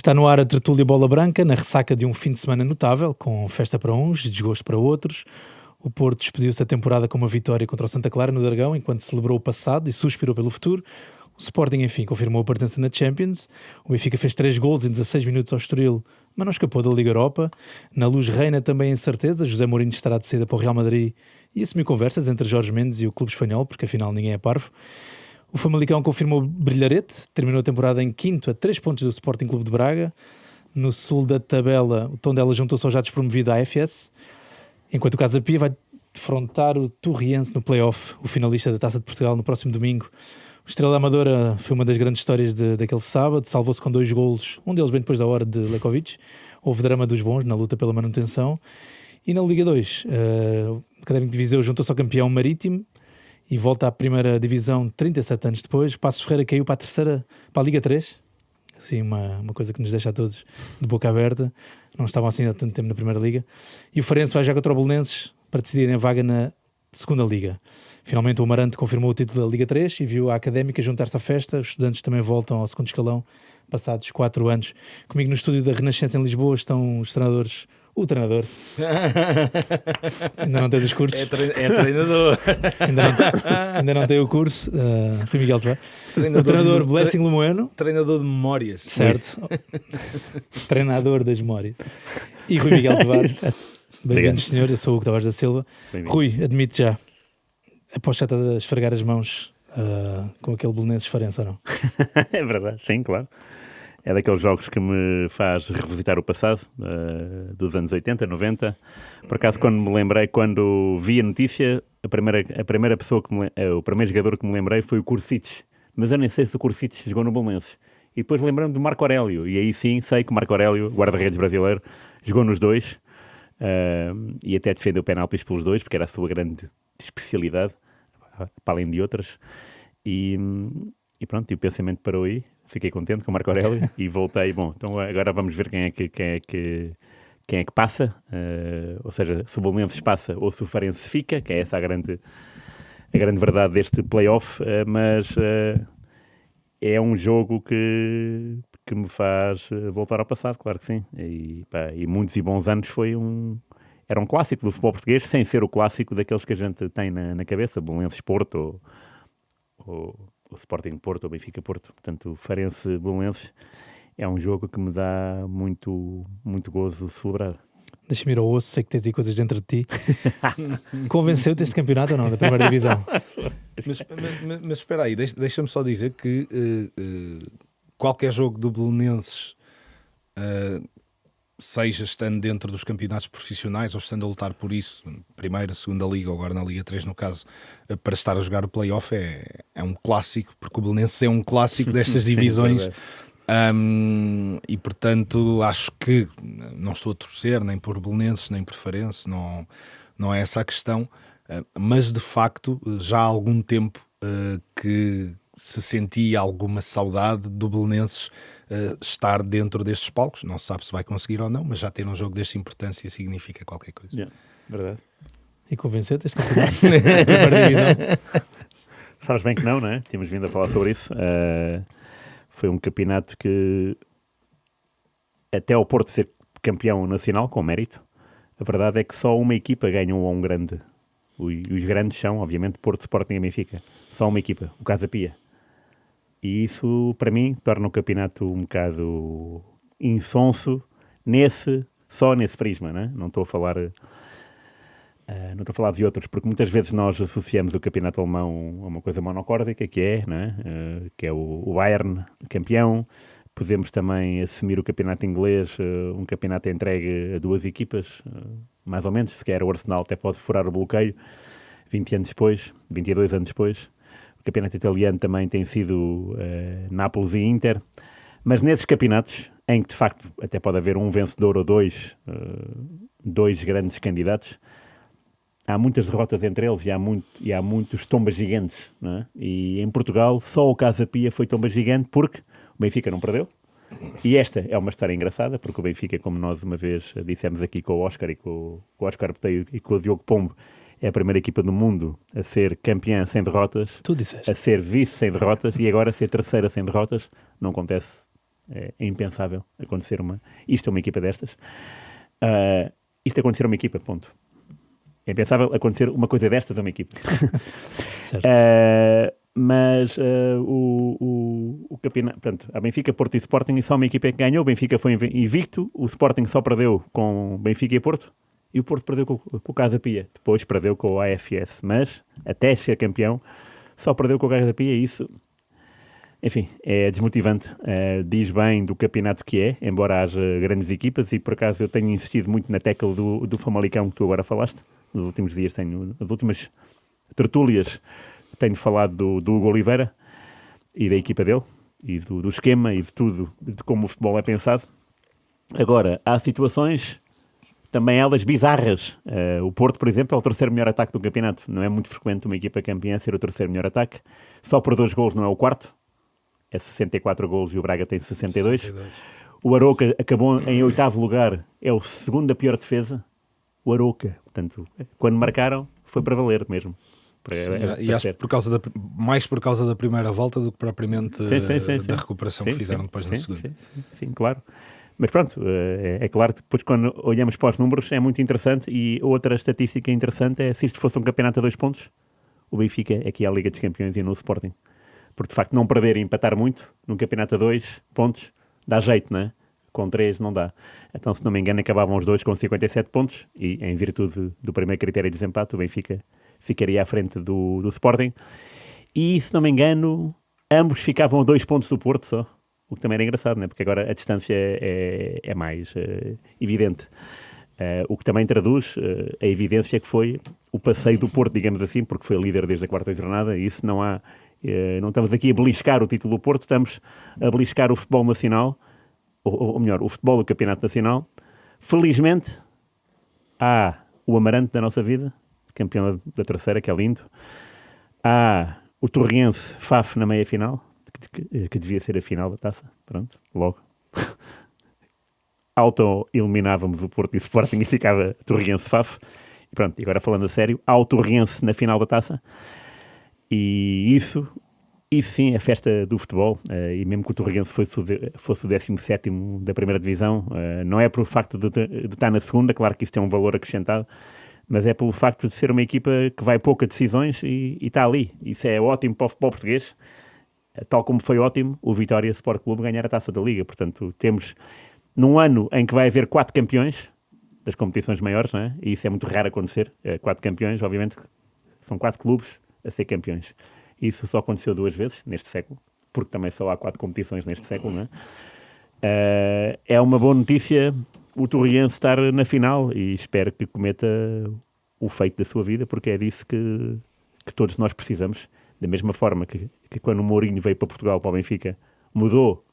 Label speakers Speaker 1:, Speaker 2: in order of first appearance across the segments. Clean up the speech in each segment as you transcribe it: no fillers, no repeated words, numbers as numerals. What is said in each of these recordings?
Speaker 1: Está no ar a tertúlia Bola Branca, na ressaca de um fim de semana notável, com festa para uns e desgosto para outros. O Porto despediu-se da temporada com uma vitória contra o Santa Clara no Dragão, enquanto celebrou o passado e suspirou pelo futuro. O Sporting, enfim, confirmou a presença na Champions. O Benfica fez 3 golos em 16 minutos ao Estoril, mas não escapou da Liga Europa. Na Luz reina também a incerteza. José Mourinho estará de saída para o Real Madrid e assumiu conversas entre Jorge Mendes e o clube espanhol, porque afinal ninguém é parvo. O Famalicão confirmou brilharete, terminou a temporada em quinto, a 3 pontos do Sporting Clube de Braga. No sul da tabela, o Tondela juntou-se ao já despromovido à AFS, enquanto o Casa Pia vai defrontar o Torriense no play-off, o finalista da Taça de Portugal, no próximo domingo. O Estrela da Amadora foi uma das grandes histórias daquele sábado, salvou-se com 2 golos, um deles bem depois da hora de Lekovic. Houve drama dos bons na luta pela manutenção. E na Liga 2, o Académico de Viseu juntou-se ao campeão Marítimo e volta à primeira divisão 37 anos depois. O Passos Ferreira caiu para a Liga 3. Sim, uma coisa que nos deixa a todos de boca aberta. Não estavam assim há tanto tempo na Primeira Liga. E o Farense vai jogar contra o Belenenses para decidirem a vaga na Segunda Liga. Finalmente o Amarante confirmou o título da Liga 3 e viu a Académica juntar-se à festa. Os estudantes também voltam ao segundo escalão, passados 4 anos. Comigo no estúdio da Renascença em Lisboa estão os treinadores. O treinador. Ainda não tens os cursos.
Speaker 2: É treinador.
Speaker 1: Ainda não tem o curso. Rui Miguel Tavares. O treinador Blessing Lemoeno.
Speaker 2: Treinador de memórias.
Speaker 1: Certo. Treinador das memórias. E Rui Miguel Tavares. Bem-vindos, senhor. Eu sou o Hugo Tavares da Silva. Rui, admite já. Aposto já estás a esfregar as mãos com aquele Belenenses Farense, ou não?
Speaker 3: É verdade, sim, claro. É daqueles jogos que me faz revisitar o passado, dos anos 80, 90. Por acaso, quando vi a notícia, a primeira pessoa o primeiro jogador que me lembrei foi o Kursic. Mas eu nem sei se o Kursic jogou no Belenenses. E depois lembrei-me do Marco Aurélio. E aí sim, sei que o Marco Aurélio, guarda-redes brasileiro, jogou nos dois. E até defendeu penaltis pelos dois, porque era a sua grande especialidade, para além de outras. E pronto, e o pensamento parou aí. Fiquei contente com o Marco Aurélio e voltei. Bom, então agora vamos ver quem é que passa, ou seja, se o Belenenses passa ou se o Farense fica, que é essa a grande verdade deste play-off, mas é um jogo que me faz voltar ao passado, claro que sim. E muitos e bons anos era um clássico do futebol português, sem ser o clássico daqueles que a gente tem na cabeça, Belenenses Porto ou o Sporting Porto ou Benfica Porto. Portanto, o Farense Belenenses é um jogo que me dá muito, muito gozo celebrar.
Speaker 1: Deixa-me ir ao osso, sei que tens aí coisas dentro de ti. Convenceu-te este campeonato ou não, da primeira divisão?
Speaker 2: Mas espera aí, deixa-me só dizer que qualquer jogo do Belenenses, seja estando dentro dos campeonatos profissionais ou estando a lutar por isso, primeira, segunda liga ou agora na Liga 3 no caso, para estar a jogar o play-off é um clássico, porque o Belenenses é um clássico destas divisões. E portanto acho que não estou a torcer nem por Belenenses nem por Farense, não é essa a questão, mas de facto já há algum tempo que se sentia alguma saudade do Belenenses estar dentro destes palcos. Não se sabe se vai conseguir ou não, mas já ter um jogo desta importância significa qualquer coisa.
Speaker 3: Yeah, verdade.
Speaker 1: E convenceu-te este campeonato da primeira divisão?
Speaker 3: Sabes bem que não é? Tínhamos vindo a falar sobre isso. Foi um campeonato que até ao Porto ser campeão nacional com mérito, a verdade é que só uma equipa ganhou a um grande. Os grandes são, obviamente, Porto, Sporting e Benfica. Só uma equipa, o Casa Pia. E isso, para mim, torna o campeonato um bocado insonso só nesse prisma, né? Não estou a falar de outros, porque muitas vezes nós associamos o campeonato alemão a uma coisa monocórdica, que é, né? Que é o Bayern campeão. Podemos também assumir o campeonato inglês, um campeonato entregue a 2 equipas, mais ou menos. Se quer o Arsenal até pode furar o bloqueio 22 anos depois. O campeonato italiano também tem sido Nápoles e Inter. Mas nesses campeonatos, em que de facto até pode haver um vencedor ou dois grandes candidatos, há muitas derrotas entre eles e há muitos tombas gigantes, não é? E em Portugal só o Casa Pia foi tomba gigante porque o Benfica não perdeu. E esta é uma história engraçada, porque o Benfica, como nós uma vez dissemos aqui com o Oscar e com o Oscar Botelho e com o Diogo Pombo, é a primeira equipa do mundo a ser campeã sem derrotas,
Speaker 1: Tu disseste.
Speaker 3: a ser vice sem derrotas e agora a ser terceira sem derrotas. Não acontece É impensável acontecer isto a uma equipa destas. Isto acontecer a uma equipa, ponto. É impensável acontecer uma coisa destas a uma equipa.
Speaker 1: Certo.
Speaker 3: Mas o campeonato, portanto, a Benfica, Porto e Sporting, e só uma equipa que ganhou. O Benfica foi invicto, o Sporting só perdeu com Benfica e Porto, e o Porto perdeu com o Casa Pia. Depois perdeu com o AFS, mas até ser campeão só perdeu com o Casa Pia, e isso, enfim, é desmotivante. Diz bem do campeonato que é, embora haja grandes equipas, e por acaso eu tenho insistido muito na tecla do Famalicão que tu agora falaste. Nos últimos dias nas últimas tertúlias, tenho falado do Hugo Oliveira e da equipa dele, e do esquema e de tudo, de como o futebol é pensado. Agora, há situações, também elas bizarras. O Porto, por exemplo, é o terceiro melhor ataque do campeonato. Não é muito frequente uma equipa campeã ser o terceiro melhor ataque. Só por 2 golos não é o quarto. É 64 golos e o Braga tem 62. O Arouca acabou em 8º lugar. É o segundo a pior defesa. O Arouca. Portanto, quando marcaram, foi para valer mesmo.
Speaker 2: E acho mais por causa da primeira volta do que propriamente da recuperação que fizeram depois na segunda.
Speaker 3: Sim, claro. Mas pronto, é claro que depois quando olhamos para os números é muito interessante, e outra estatística interessante é se isto fosse um campeonato a 2 pontos, o Benfica é que é a Liga dos Campeões e no Sporting. Porque de facto não perder e empatar muito num campeonato a 2 pontos dá jeito, não é? Com 3 não dá. Então, se não me engano, acabavam os dois com 57 pontos, e em virtude do primeiro critério de desempate, o Benfica ficaria à frente do Sporting. E, se não me engano, ambos ficavam a 2 pontos do Porto só. O que também era engraçado, né? Porque agora a distância é mais evidente. O que também traduz a evidência que foi o passeio do Porto, digamos assim, porque foi líder desde a 4ª jornada, e isso não há... não estamos aqui a beliscar o título do Porto, estamos a beliscar o futebol nacional, ou melhor, o futebol do Campeonato Nacional. Felizmente, há o Amarante da nossa vida, campeão da 3ª, que é lindo. Há o Torriense Faf na meia-final, que devia ser a final da taça. Pronto, logo. Auto-eliminávamos o Porto e o Sporting e ficava Torriense Faf. E pronto, agora falando a sério, há o Torriense na final da taça. E isso sim é festa do futebol, e mesmo que o Torriense fosse o 17º da primeira divisão, não é pelo facto de estar na segunda, claro que isso tem um valor acrescentado, mas é pelo facto de ser uma equipa que vai poucas decisões e está ali. Isso é ótimo para o futebol português, tal como foi ótimo o Vitória Sport Clube ganhar a Taça da Liga. Portanto, temos num ano em que vai haver 4 campeões das competições maiores, não é? E isso é muito raro acontecer, 4 campeões, obviamente são 4 clubes a ser campeões. Isso só aconteceu 2 vezes neste século, porque também só há 4 competições neste século, não é? É uma boa notícia o Torriense estar na final, e espero que cometa o feito da sua vida, porque é disso que todos nós precisamos. Da mesma forma que quando o Mourinho veio para Portugal, para o Benfica, mudou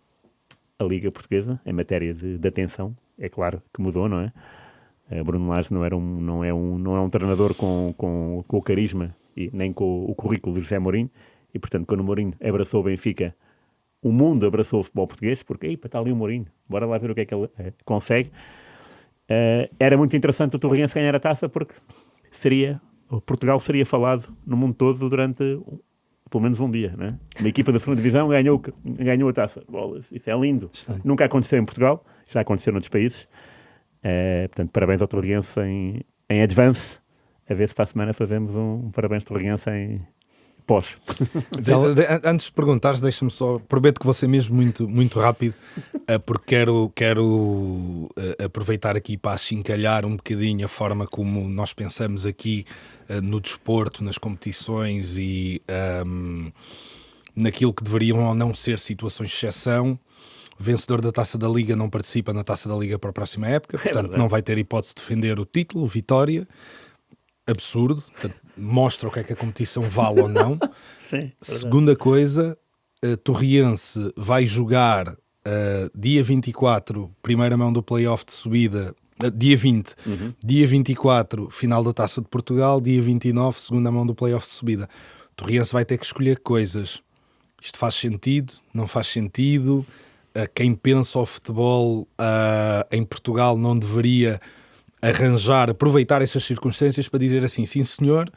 Speaker 3: a Liga Portuguesa em matéria de atenção. É claro que mudou, não é? Bruno Lage não é um treinador com o carisma e nem com o currículo de José Mourinho, e portanto quando o Mourinho abraçou o Benfica, o mundo abraçou o futebol português, porque está ali o Mourinho, bora lá ver o que é que ele consegue. Era muito interessante o Torriense ganhar a taça, porque Portugal seria falado no mundo todo durante pelo menos um dia, não é? Uma equipa da 2ª divisão ganhou a taça. Bolas, isso é lindo. Nunca aconteceu em Portugal, já aconteceu noutros países. Portanto, parabéns ao Torriense em advance. A ver se para a semana fazemos um parabéns Torriense em pós.
Speaker 2: Antes de perguntares, deixa-me só, prometo que vou ser mesmo muito, muito rápido, porque quero aproveitar aqui para achincalhar um bocadinho a forma como nós pensamos aqui no desporto, nas competições e naquilo que deveriam ou não ser situações de exceção. O vencedor da Taça da Liga não participa na Taça da Liga para a próxima época, portanto não vai ter hipótese de defender o título, Vitória. Absurdo, portanto, mostra o que é que a competição vale ou não.
Speaker 3: Sim,
Speaker 2: segunda coisa, Torriense vai jogar dia 24, primeira mão do play-off de subida, dia 20, dia 24, final da Taça de Portugal, dia 29, segunda mão do play-off de subida. Torriense vai ter que escolher coisas. Isto faz sentido? Não faz sentido? Quem pensa o futebol em Portugal não deveria aproveitar essas circunstâncias para dizer assim, sim senhor,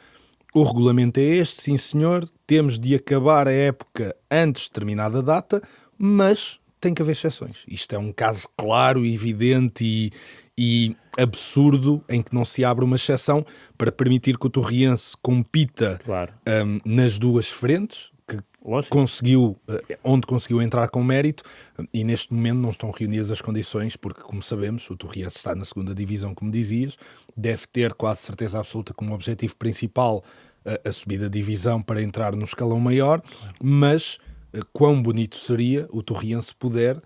Speaker 2: o regulamento é este, sim senhor, temos de acabar a época antes de determinada data, mas tem que haver exceções. Isto é um caso claro, evidente e absurdo em que não se abre uma exceção para permitir que o Torriense compita nas duas frentes, que conseguiu, onde conseguiu entrar com mérito, e neste momento não estão reunidas as condições, porque, como sabemos, o Torriense está na segunda divisão, como dizias, deve ter quase certeza absoluta como objetivo principal a subida da divisão para entrar no escalão maior, mas quão bonito seria o Torriense poder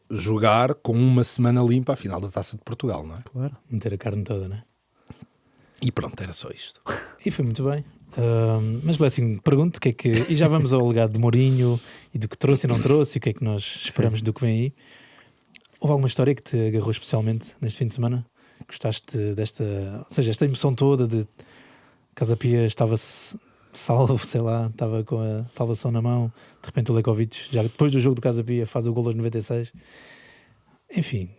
Speaker 2: jogar com uma semana limpa a final da Taça de Portugal, não é?
Speaker 1: Claro, meter a carne toda, não é?
Speaker 2: E pronto, era só isto.
Speaker 1: E foi muito bem. Mas Blessing, pergunto o que é que... E já vamos ao legado de Mourinho e do que trouxe e não trouxe, e o que é que nós esperamos do que vem aí. Houve alguma história que te agarrou especialmente neste fim de semana? Gostaste desta... Ou seja, esta emoção toda de Casa Pia estava-se salvo, sei lá, estava com a salvação na mão, de repente o Lekovic, já depois do jogo do Casa Pia, faz o gol aos 96. Enfim...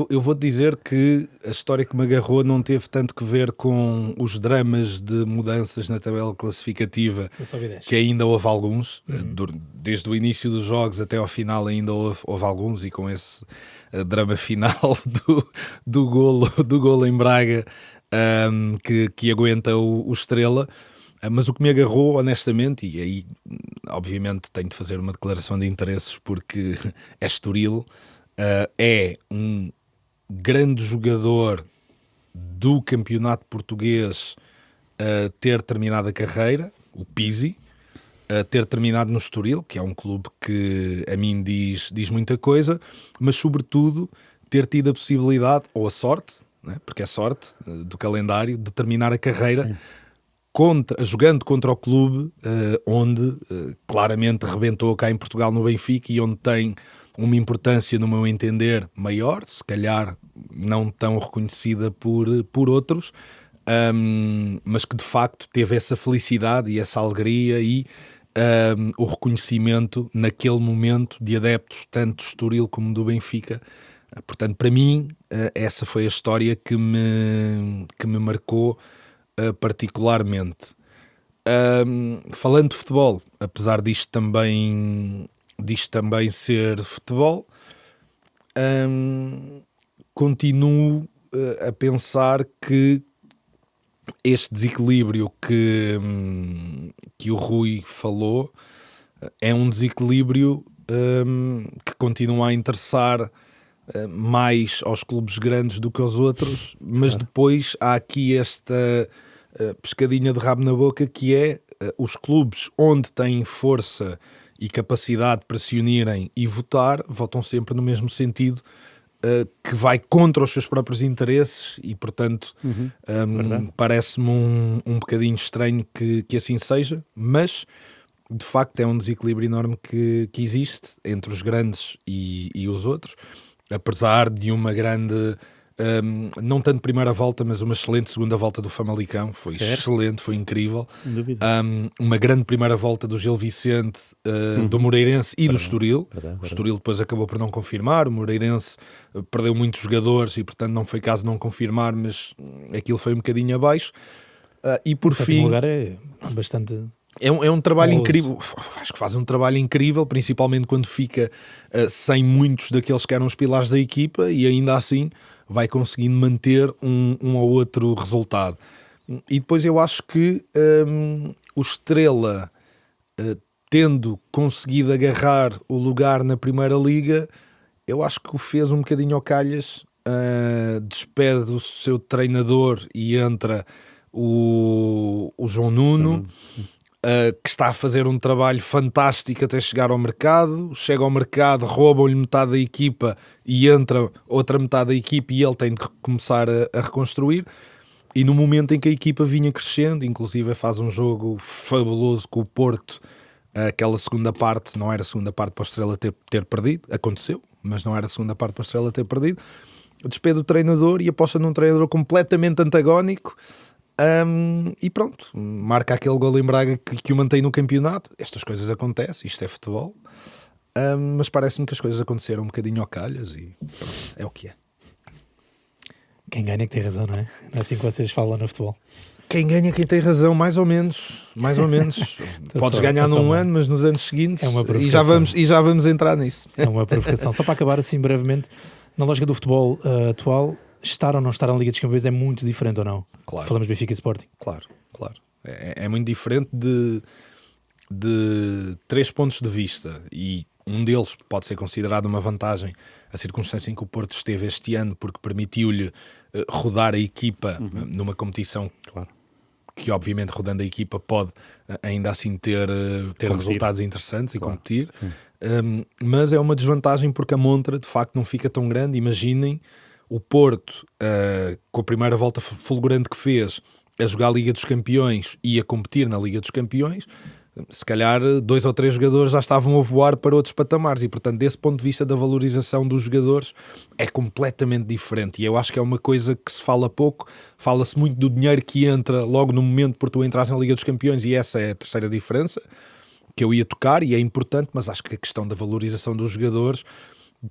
Speaker 2: Eu vou-te dizer que a história que me agarrou não teve tanto que ver com os dramas de mudanças na tabela classificativa, que ainda houve alguns, desde o início dos jogos até ao final ainda houve alguns, e com esse drama final do golo em Braga, que aguenta o Estrela. Mas o que me agarrou, honestamente, e aí obviamente tenho de fazer uma declaração de interesses porque é Estoril, é um grande jogador do campeonato português ter terminado a carreira, o Pizzi, ter terminado no Estoril, que é um clube que a mim diz muita coisa, mas sobretudo ter tido a possibilidade, ou a sorte, né, porque é sorte do calendário, de terminar a carreira jogando contra o clube onde claramente rebentou cá em Portugal, no Benfica, e onde tem uma importância, no meu entender, maior, se calhar não tão reconhecida por outros, mas que de facto teve essa felicidade e essa alegria e o reconhecimento naquele momento de adeptos tanto do Estoril como do Benfica. Portanto, para mim, essa foi a história que me marcou particularmente. Falando de futebol, apesar disto também ser futebol, continuo a pensar que este desequilíbrio que o Rui falou é um desequilíbrio que continua a interessar mais aos clubes grandes do que aos outros, mas depois há aqui esta pescadinha de rabo na boca, que é os clubes onde têm força e capacidade para se unirem e votam sempre no mesmo sentido, que vai contra os seus próprios interesses, e portanto parece-me um bocadinho estranho que assim seja, mas de facto é um desequilíbrio enorme que existe entre os grandes e os outros, apesar de uma grande... não tanto primeira volta, mas uma excelente segunda volta do Famalicão, foi excelente, foi incrível. Uma grande primeira volta do Gil Vicente, do Moreirense e do Estoril. O Estoril depois acabou por não confirmar, o Moreirense perdeu muitos jogadores e portanto não foi caso não confirmar, mas aquilo foi um bocadinho abaixo. E por fim,
Speaker 1: lugar é bastante...
Speaker 2: É um trabalho incrível, acho que faz um trabalho incrível, principalmente quando fica sem muitos daqueles que eram os pilares da equipa, e ainda assim vai conseguindo manter um ou outro resultado. E depois eu acho que o Estrela, tendo conseguido agarrar o lugar na Primeira Liga, eu acho que o fez um bocadinho ao calhas, despede o seu treinador e entra o João Nuno, que está a fazer um trabalho fantástico até chegar ao mercado. Chega ao mercado, roubam-lhe metade da equipa e entra outra metade da equipa e ele tem de começar a reconstruir. E no momento em que a equipa vinha crescendo, inclusive faz um jogo fabuloso com o Porto, aquela segunda parte, não era a segunda parte para o Estrela ter perdido, aconteceu, mas não era a segunda parte para o Estrela ter perdido, despede o treinador e aposta num treinador completamente antagónico. E pronto, marca aquele gol em Braga que o mantém no campeonato. Estas coisas acontecem, isto é futebol, mas parece-me que as coisas aconteceram um bocadinho ao calhas e pronto, é o que é.
Speaker 1: Quem ganha é que tem razão, não é? Não é assim que vocês falam no futebol.
Speaker 2: Quem ganha, quem tem razão, mais ou menos. Podes ganhar num ano, mas nos anos seguintes. E já vamos entrar nisso.
Speaker 1: É uma provocação. Só para acabar assim brevemente, na lógica do futebol atual, estar ou não estar na Liga dos Campeões é muito diferente ou não?
Speaker 2: Claro.
Speaker 1: Falamos Benfica e Sporting.
Speaker 2: Claro. É muito diferente de 3 pontos de vista, e um deles pode ser considerado uma vantagem, a circunstância em que o Porto esteve este ano, porque permitiu-lhe rodar a equipa numa competição.
Speaker 3: Claro.
Speaker 2: Que obviamente rodando a equipa pode ainda assim ter resultados interessantes e competir, mas é uma desvantagem porque a montra de facto não fica tão grande. Imaginem o Porto com a primeira volta fulgurante que fez, a jogar a Liga dos Campeões e a competir na Liga dos Campeões. Se calhar 2 ou 3 jogadores já estavam a voar para outros patamares, e portanto desse ponto de vista da valorização dos jogadores é completamente diferente. E eu acho que é uma coisa que se fala pouco. Fala-se muito do dinheiro que entra logo no momento por tu entras na Liga dos Campeões, e essa é a terceira diferença que eu ia tocar, e é importante. Mas acho que a questão da valorização dos jogadores,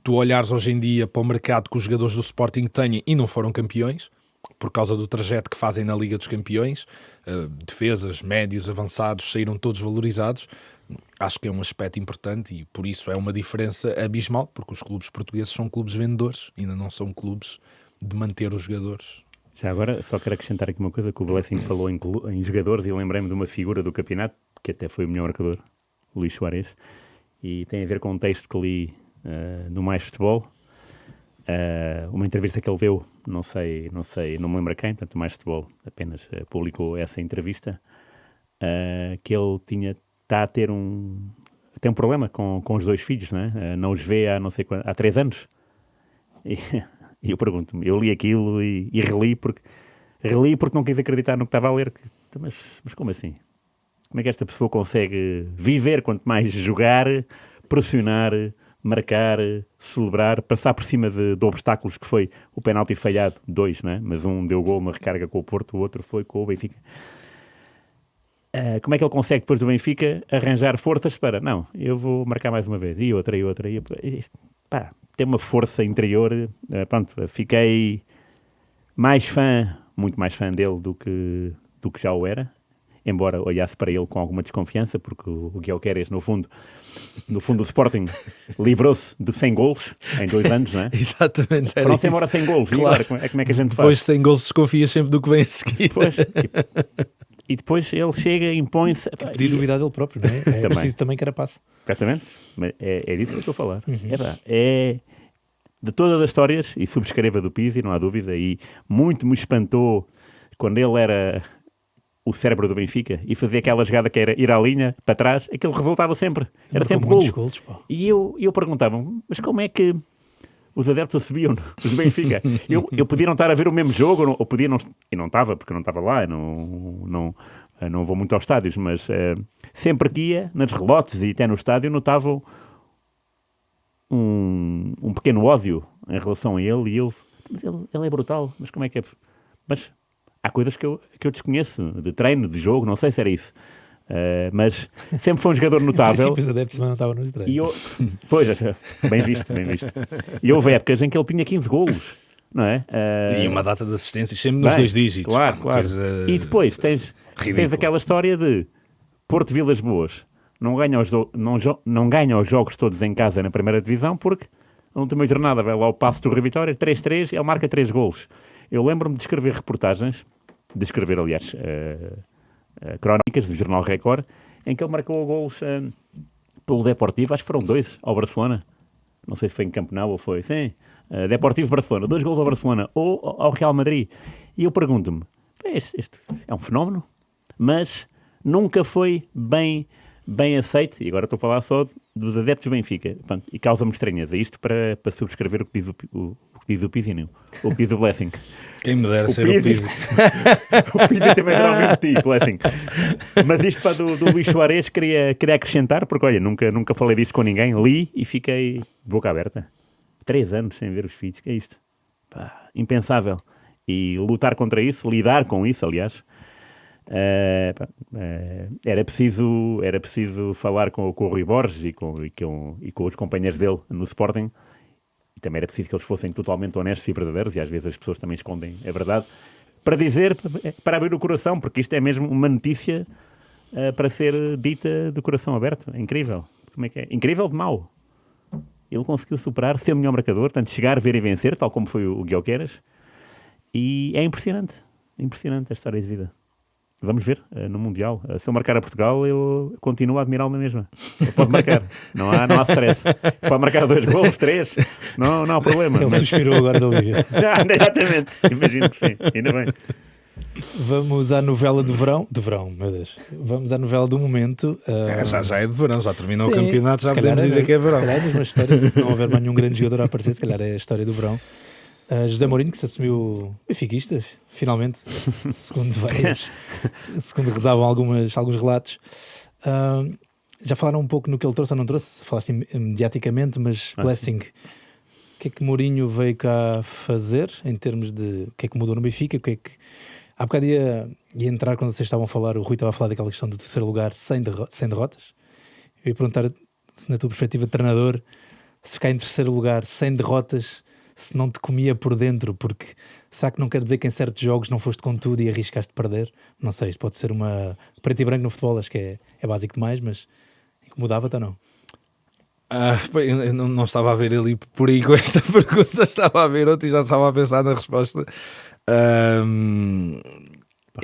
Speaker 2: tu olhares hoje em dia para o mercado que os jogadores do Sporting têm e não foram campeões por causa do trajeto que fazem na Liga dos Campeões, defesas, médios, avançados, saíram todos valorizados. Acho que é um aspecto importante, e por isso é uma diferença abismal, porque os clubes portugueses são clubes vendedores, ainda não são clubes de manter os jogadores.
Speaker 3: Já agora, só quero acrescentar aqui uma coisa, que o Blessing falou em jogadores, e lembrei-me de uma figura do campeonato, que até foi o melhor marcador, o Luís Soares, e tem a ver com um texto que li no Mais Futebol, uma entrevista que ele deu, não me lembro a quem, portanto o Mais Futebol apenas publicou essa entrevista, que ele está a ter tem um problema com os 2 filhos, não é? Não os vê há 3 anos. E eu pergunto-me, eu li aquilo e reli porque não quis acreditar no que estava a ler. Mas como assim? Como é que esta pessoa consegue viver, quanto mais jogar, pressionar, marcar, celebrar, passar por cima de obstáculos, que foi o penalti falhado, 2, não é? Mas um deu gol na recarga com o Porto, o outro foi com o Benfica. Como é que ele consegue, depois do Benfica, arranjar forças para, não, eu vou marcar mais uma vez, e outra, tem uma força interior. Pronto, fiquei muito mais fã dele do que já o era, embora olhasse para ele com alguma desconfiança, porque o Gyökeres, no fundo o Sporting livrou-se de 100 golos em 2 anos, não é?
Speaker 2: Exatamente.
Speaker 3: Foram-se embora 100 golos, claro. E agora, como é que a gente faz?
Speaker 2: Depois de 100 golos desconfias sempre do que vem a seguir.
Speaker 3: E depois ele chega, impõe-se...
Speaker 1: Podia duvidar dele próprio, não é? É preciso também carapaça.
Speaker 3: Exatamente. Mas é disso que eu estou a falar. É de todas as histórias, e subscreva do Pizzi, não há dúvida, e muito me espantou quando ele era o cérebro do Benfica e fazia aquela jogada que era ir à linha, para trás, aquilo resultava sempre. Era sempre gol. E eu perguntava, mas como é que os adeptos subiam os Benfica? Eu podia não estar a ver o mesmo jogo, ou podia não... E não estava, porque eu não estava lá, não vou muito aos estádios, mas sempre que ia, nas relotes e até no estádio, notavam um pequeno ódio em relação a ele, e eu... Mas ele é brutal, mas como é que é? Mas há coisas que eu desconheço, de treino, de jogo, não sei se era isso. Mas sempre foi um jogador notável.
Speaker 1: Em princípio, os adeptos não estavam nos treinos.
Speaker 3: Pois, bem visto. E houve épocas em que ele tinha 15 golos, não é?
Speaker 2: E uma data de assistências sempre nos 2 dígitos.
Speaker 3: Claro. E depois tens aquela história de Porto Vilas Boas não ganha os jogos todos em casa na primeira divisão, porque na última jornada vai lá o Paço do Rio Vitória, 3-3, ele marca 3 golos. Eu lembro-me de escrever reportagens, aliás, crónicas do Jornal Record, em que ele marcou golos pelo Deportivo, acho que foram 2 ao Barcelona, não sei se foi em Camp Nou ou foi, sim, Deportivo Barcelona, 2 golos ao Barcelona ou ao Real Madrid. E eu pergunto-me, este é um fenómeno, mas nunca foi bem aceito, e agora estou a falar só dos adeptos do Benfica. Pronto, e causa-me estranheza isto para subscrever o que diz o Pizzi, não. O Pizzi Blessing.
Speaker 2: Quem me dera ser o Pizzi.
Speaker 3: O Pizzi também era ao mesmo tipo, Blessing. Mas isto para do Luís Soares queria acrescentar, porque olha, nunca falei disto com ninguém, li e fiquei de boca aberta. 3 anos sem ver os filhos, que é isto? Impensável. E lutar contra isso, lidar com isso, aliás, era preciso falar com o Rui Borges e com os companheiros dele no Sporting, e também era preciso que eles fossem totalmente honestos e verdadeiros, e às vezes as pessoas também escondem a verdade, para dizer, para abrir o coração, porque isto é mesmo uma notícia para ser dita de coração aberto. É incrível. Como é que é? Incrível de mau. Ele conseguiu superar, ser o melhor marcador, portanto, chegar, ver e vencer, tal como foi o Gyökeres. E é impressionante. Impressionante a história de vida. Vamos ver no Mundial. Se ele marcar a Portugal, eu continuo a admirá-lo na mesma. Ele pode marcar. Não há stress. Pode marcar 2 golos, 3. Não há problema.
Speaker 1: Ele suspirou agora da Liga.
Speaker 3: Exatamente. Imagino que sim. Ainda bem.
Speaker 1: Vamos à novela de verão. De verão, meu Deus. Vamos à novela do momento.
Speaker 2: Já é de verão, já terminou
Speaker 1: Sim,
Speaker 2: o campeonato, já
Speaker 1: se calhar
Speaker 2: podemos dizer que é verão.
Speaker 1: Se calhar é a mesma história, se não houver mais nenhum grande jogador a aparecer, se calhar é a história do verão. José Mourinho, que se assumiu benfiquista, finalmente, segundo rezavam alguns relatos. Já falaram um pouco no que ele trouxe ou não trouxe, falaste mediaticamente, mas Blessing, o que é que Mourinho veio cá fazer em termos de o que é que mudou no Benfica? O que é que... Há bocado ia entrar quando vocês estavam a falar, o Rui estava a falar daquela questão do terceiro lugar sem derrotas. Eu ia perguntar se na tua perspectiva de treinador, se ficar em terceiro lugar sem derrotas, se não te comia por dentro, porque será que não quer dizer que em certos jogos não foste com tudo e arriscaste perder? Não sei, isto pode ser uma preto e branco no futebol, acho que é básico demais, mas incomodava-te ou não?
Speaker 2: Eu não estava a ver ali por aí com esta pergunta, estava a ver outra e já estava a pensar na resposta.
Speaker 3: Para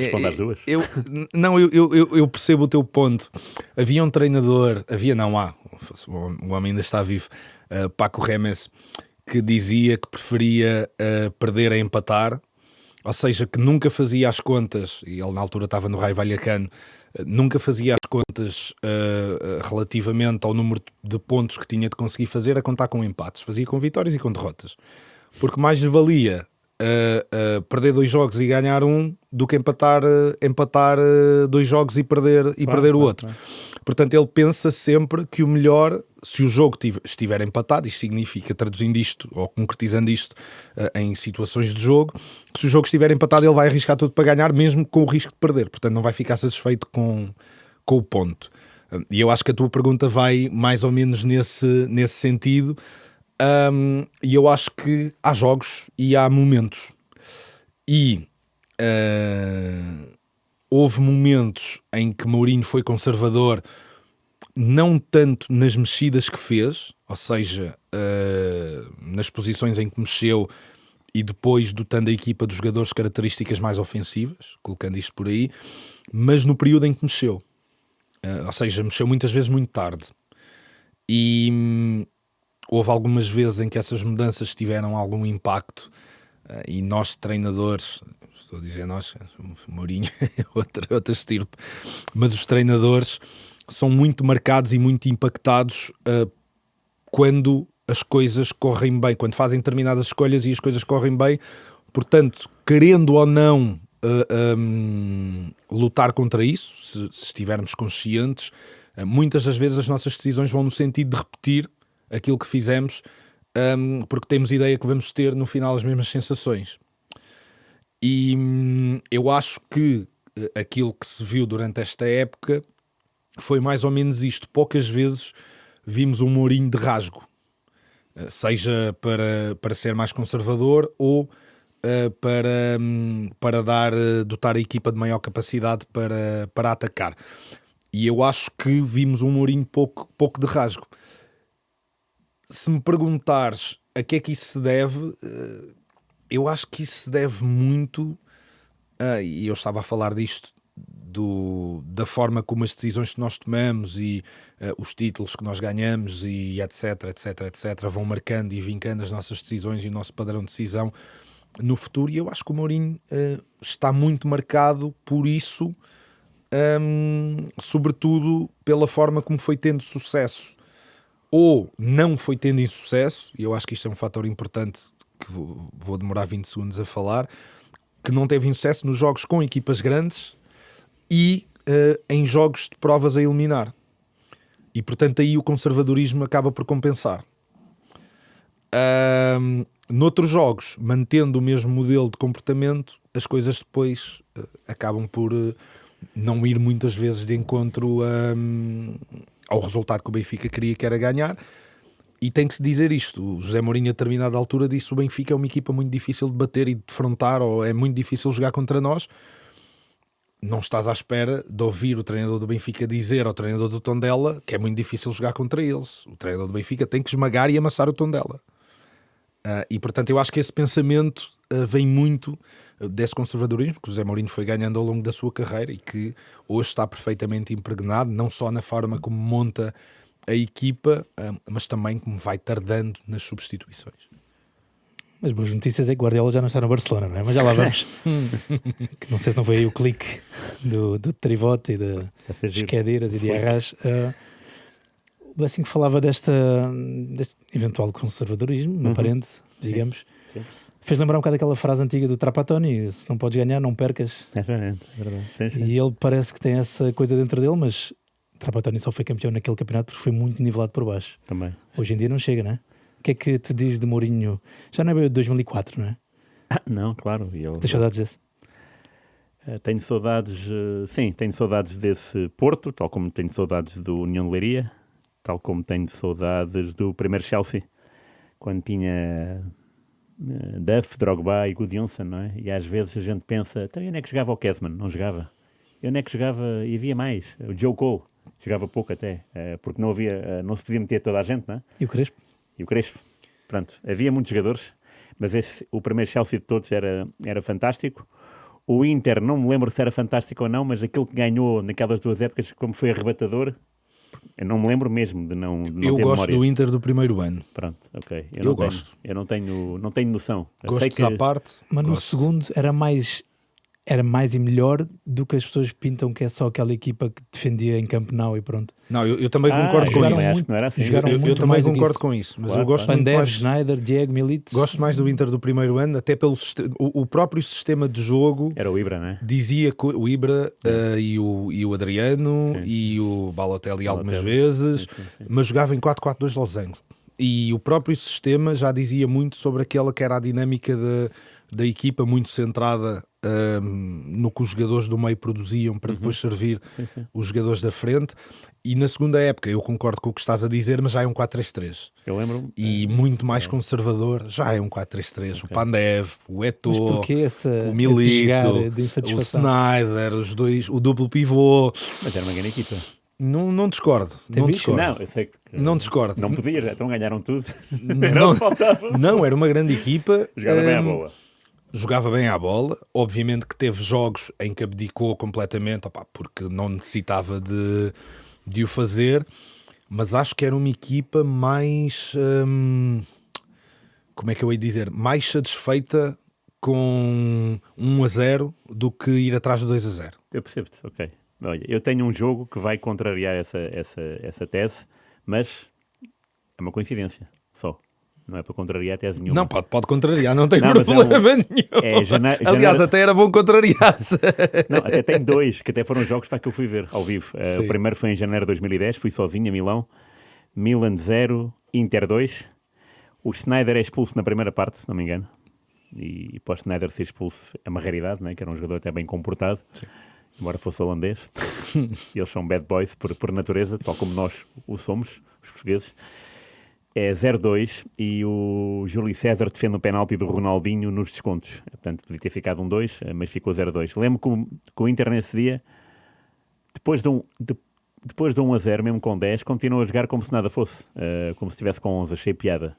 Speaker 3: responder às duas.
Speaker 2: Eu percebo o teu ponto. Havia um treinador, o homem ainda está vivo, Paco Remes, que dizia que preferia perder a empatar, ou seja, que nunca fazia as contas, e ele na altura estava no Raio Vallecano, nunca fazia as contas relativamente ao número de pontos que tinha de conseguir fazer a contar com empates, fazia com vitórias e com derrotas, porque mais lhe valia perder 2 jogos e ganhar um do que empatar 2 jogos e perder o outro. Portanto, ele pensa sempre que o melhor, se o jogo estiver empatado, isto significa, traduzindo isto ou concretizando isto em situações de jogo, que se o jogo estiver empatado ele vai arriscar tudo para ganhar, mesmo com o risco de perder. Portanto, não vai ficar satisfeito com o ponto. E eu acho que a tua pergunta vai mais ou menos nesse sentido. E eu acho que há jogos e há momentos. E houve momentos em que Mourinho foi conservador, não tanto nas mexidas que fez, ou seja, nas posições em que mexeu e depois dotando a equipa dos jogadores de características mais ofensivas, colocando isto por aí, mas no período em que mexeu. Ou seja, mexeu muitas vezes muito tarde. E houve algumas vezes em que essas mudanças tiveram algum impacto, e nós treinadores, estou a dizer nós, o Mourinho é outra estirpe, mas os treinadores são muito marcados e muito impactados quando as coisas correm bem, quando fazem determinadas escolhas e as coisas correm bem. Portanto, querendo ou não lutar contra isso, se estivermos conscientes, muitas das vezes as nossas decisões vão no sentido de repetir aquilo que fizemos, porque temos ideia que vamos ter no final as mesmas sensações. E eu acho que aquilo que se viu durante esta época foi mais ou menos isto. Poucas vezes vimos um Mourinho de rasgo, seja para ser mais conservador ou para dotar a equipa de maior capacidade para atacar. E eu acho que vimos um Mourinho pouco de rasgo. Se me perguntares a que é que isso se deve, eu acho que isso se deve muito, e eu estava a falar disto, da forma como as decisões que nós tomamos e os títulos que nós ganhamos e etc, vão marcando e vincando as nossas decisões e o nosso padrão de decisão no futuro. E eu acho que o Mourinho está muito marcado por isso, sobretudo pela forma como foi tendo sucesso ou não foi tendo insucesso, e eu acho que isto é um fator importante que vou demorar 20 segundos a falar, que não teve insucesso nos jogos com equipas grandes e em jogos de provas a eliminar. E portanto aí o conservadorismo acaba por compensar. Noutros jogos, mantendo o mesmo modelo de comportamento, as coisas depois acabam por não ir muitas vezes de encontro ao resultado que o Benfica queria, que era ganhar. E tem que se dizer isto, o José Mourinho a determinada altura disse: o Benfica é uma equipa muito difícil de bater e de defrontar, ou é muito difícil jogar contra nós. Não estás à espera de ouvir o treinador do Benfica dizer ao treinador do Tondela que é muito difícil jogar contra eles. O treinador do Benfica tem que esmagar e amassar o Tondela. E portanto eu acho que esse pensamento vem muito desse conservadorismo que o José Mourinho foi ganhando ao longo da sua carreira e que hoje está perfeitamente impregnado, não só na forma como monta a equipa, mas também como vai tardando nas substituições.
Speaker 1: As boas notícias é que Guardiola já não está no Barcelona, não é? Mas já lá vamos. Que não sei se não foi aí o clique do Trivote e de Esquedeiras e de Arras. O Blessing falava deste eventual conservadorismo, aparente, digamos.
Speaker 3: Sim.
Speaker 1: Fez lembrar um bocado aquela frase antiga do Trapattoni: se não podes ganhar, não percas.
Speaker 3: É verdade. Sim.
Speaker 1: E ele parece que tem essa coisa dentro dele, mas Trapattoni só foi campeão naquele campeonato porque foi muito nivelado por baixo.
Speaker 3: Também.
Speaker 1: Hoje em dia não chega, não é? O que é que te diz de Mourinho? Já não é bem o de 2004, não é?
Speaker 3: Não, claro.
Speaker 1: Tens saudades desse?
Speaker 3: Tenho saudades, sim, tenho saudades desse Porto, tal como tenho saudades do União de Leiria, tal como tenho saudades do primeiro Chelsea, quando tinha Duff, Drogba e Gudjohnsen, não é? E às vezes a gente pensa, então onde é que jogava o Kesman? Não jogava. E onde é que jogava? E havia mais. O Joe Cole jogava pouco até, porque não se podia meter toda a gente, não é?
Speaker 1: E o Crespo?
Speaker 3: E o Crespo. Pronto, havia muitos jogadores, mas o primeiro Chelsea de todos era fantástico. O Inter, não me lembro se era fantástico ou não, mas aquele que ganhou naquelas duas épocas, como foi arrebatador, eu não me lembro mesmo de não
Speaker 2: Eu
Speaker 3: ter
Speaker 2: gosto
Speaker 3: memória.
Speaker 2: do Inter do primeiro ano.
Speaker 3: Pronto, ok.
Speaker 2: Eu gosto.
Speaker 3: Eu não tenho noção. Eu sei
Speaker 2: Gostos à parte.
Speaker 1: Mas no
Speaker 2: gosto.
Speaker 1: segundo era mais e melhor do que as pessoas pintam que é só aquela equipa que defendia em Camp Nou e pronto.
Speaker 2: Não, eu também concordo com
Speaker 1: jogaram
Speaker 2: isso.
Speaker 3: acho que não era assim.
Speaker 1: jogaram
Speaker 2: Eu
Speaker 1: muito
Speaker 2: também
Speaker 1: mais do que
Speaker 2: concordo
Speaker 1: isso.
Speaker 2: com isso, mas
Speaker 3: Claro,
Speaker 2: eu gosto
Speaker 3: claro.
Speaker 2: muito
Speaker 1: Pandev,
Speaker 2: mais.
Speaker 1: Schneider, Diego, Milito.
Speaker 2: Gosto mais do Inter do primeiro ano, até pelo o próprio sistema de jogo.
Speaker 3: Era o Ibra, não é?
Speaker 2: Dizia que o Ibra e o Adriano e o Balotelli algumas vezes, mas jogava em 4-4-2 losango. E o próprio sistema já dizia muito sobre aquela que era a dinâmica da equipa, muito centrada no que os jogadores do meio produziam para depois servir os jogadores da frente. E na segunda época, eu concordo com o que estás a dizer, mas já é um 4-3-3.
Speaker 3: Eu lembro.
Speaker 2: E muito mais conservador, já é um 4-3-3. O Pandev, o Eto'o,
Speaker 1: Mas porquê
Speaker 2: o
Speaker 1: esse
Speaker 2: Milito,
Speaker 1: jogar de
Speaker 2: o
Speaker 1: insatisfação?
Speaker 2: Snyder, os dois, o duplo pivô.
Speaker 3: Mas era uma grande equipa.
Speaker 2: Não discordo. Não
Speaker 1: bicho?
Speaker 2: discordo.
Speaker 3: Não, eu sei que.
Speaker 2: Não discordo.
Speaker 3: Não podia, então ganharam tudo.
Speaker 2: Não, não, era uma grande equipa.
Speaker 3: Jogava bem à bola.
Speaker 2: Jogava bem à bola. Obviamente que teve jogos em que abdicou completamente, porque não necessitava de o fazer. Mas acho que era uma equipa mais... como é que eu ia dizer? Mais satisfeita com 1-0 do que ir atrás do 2-0.
Speaker 3: Eu percebo-te, ok. Olha, eu tenho um jogo que vai contrariar essa tese, mas é uma coincidência só. Não é para contrariar a tese nenhuma.
Speaker 2: Não, pode contrariar, não tem
Speaker 3: Não, mas
Speaker 2: problema nenhum. Aliás, até era bom contrariar-se.
Speaker 3: Não, até tem dois, que até foram jogos para que eu fui ver ao vivo. O primeiro foi em janeiro de 2010, fui sozinho a Milão. Milan 0, Inter 2. O Snyder é expulso na primeira parte, se não me engano. E para o Snyder ser expulso é uma raridade, né? Que era um jogador até bem comportado. Sim. Embora fosse holandês. Eles são bad boys por natureza, tal como nós o somos, os portugueses. É 0-2 e o Júlio César defende um penalti do Ronaldinho nos descontos. Portanto, podia ter ficado 1-2, mas ficou 0-2. Lembro que o Inter nesse dia, depois de 1-0, mesmo com 10, continuou a jogar como se nada fosse. Como se estivesse com 11, achei piada.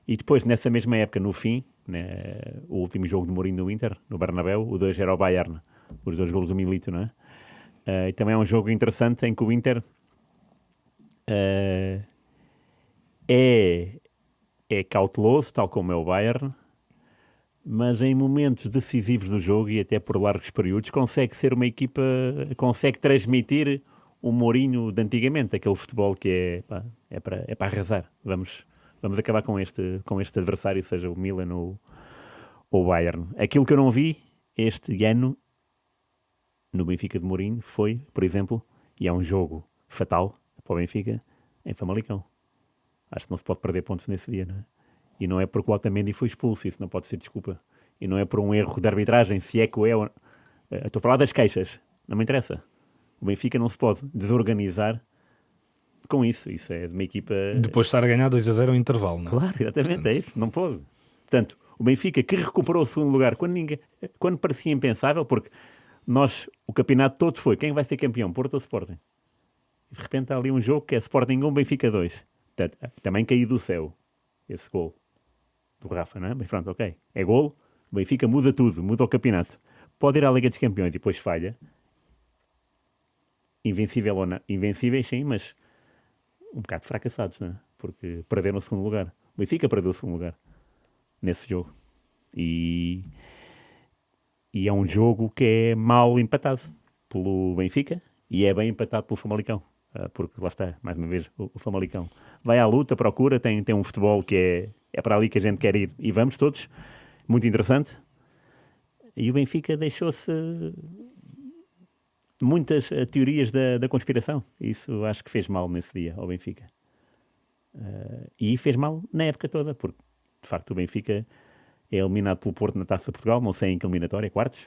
Speaker 3: E depois, nessa mesma época, no fim, né, o último jogo de Mourinho no Inter, no Bernabéu, o 2 era o Bayern. Os 2 golos do Milito, não é? E também é um jogo interessante em que o Inter é cauteloso, tal como é o Bayern, mas em momentos decisivos do jogo e até por largos períodos consegue ser uma equipa, consegue transmitir o Mourinho de antigamente, aquele futebol que é para arrasar. Vamos acabar com este adversário, seja o Milan ou o Bayern. Aquilo que eu não vi este ano no Benfica de Mourinho foi, por exemplo, e é um jogo fatal para o Benfica, em Famalicão. Acho que não se pode perder pontos nesse dia, não é? E não é porque o Otamendi foi expulso, isso não pode ser desculpa. E não é por um erro de arbitragem, se é que o é. Estou a falar das queixas, não me interessa. O Benfica não se pode desorganizar com isso. Isso é de uma equipa...
Speaker 2: Depois de estar a ganhar 2-0 ao intervalo, não é?
Speaker 3: Claro, exatamente, é isso. Não pôde. Portanto, o Benfica que recuperou o segundo lugar quando parecia impensável, porque o campeonato todo foi quem vai ser campeão, Porto ou Sporting? E de repente há ali um jogo que é Sporting 1, Benfica 2. Portanto, também caiu do céu esse gol do Rafa, não é? Mas pronto, ok. É gol, o Benfica muda tudo, muda o campeonato. Pode ir à Liga dos Campeões e depois falha. Invencível ou não? Invencíveis sim, mas um bocado fracassados, não é? Porque perderam o segundo lugar. O Benfica perdeu o segundo lugar nesse jogo. E é um jogo que é mal empatado pelo Benfica e é bem empatado pelo Famalicão. Porque lá está, mais uma vez, o Famalicão vai à luta, procura, tem um futebol que é para ali que a gente quer ir e vamos todos. Muito interessante. E o Benfica deixou-se muitas teorias da conspiração. Isso acho que fez mal nesse dia ao Benfica. E fez mal na época toda, porque de facto o Benfica é eliminado pelo Porto na Taça de Portugal, não sei em que eliminatória, quartos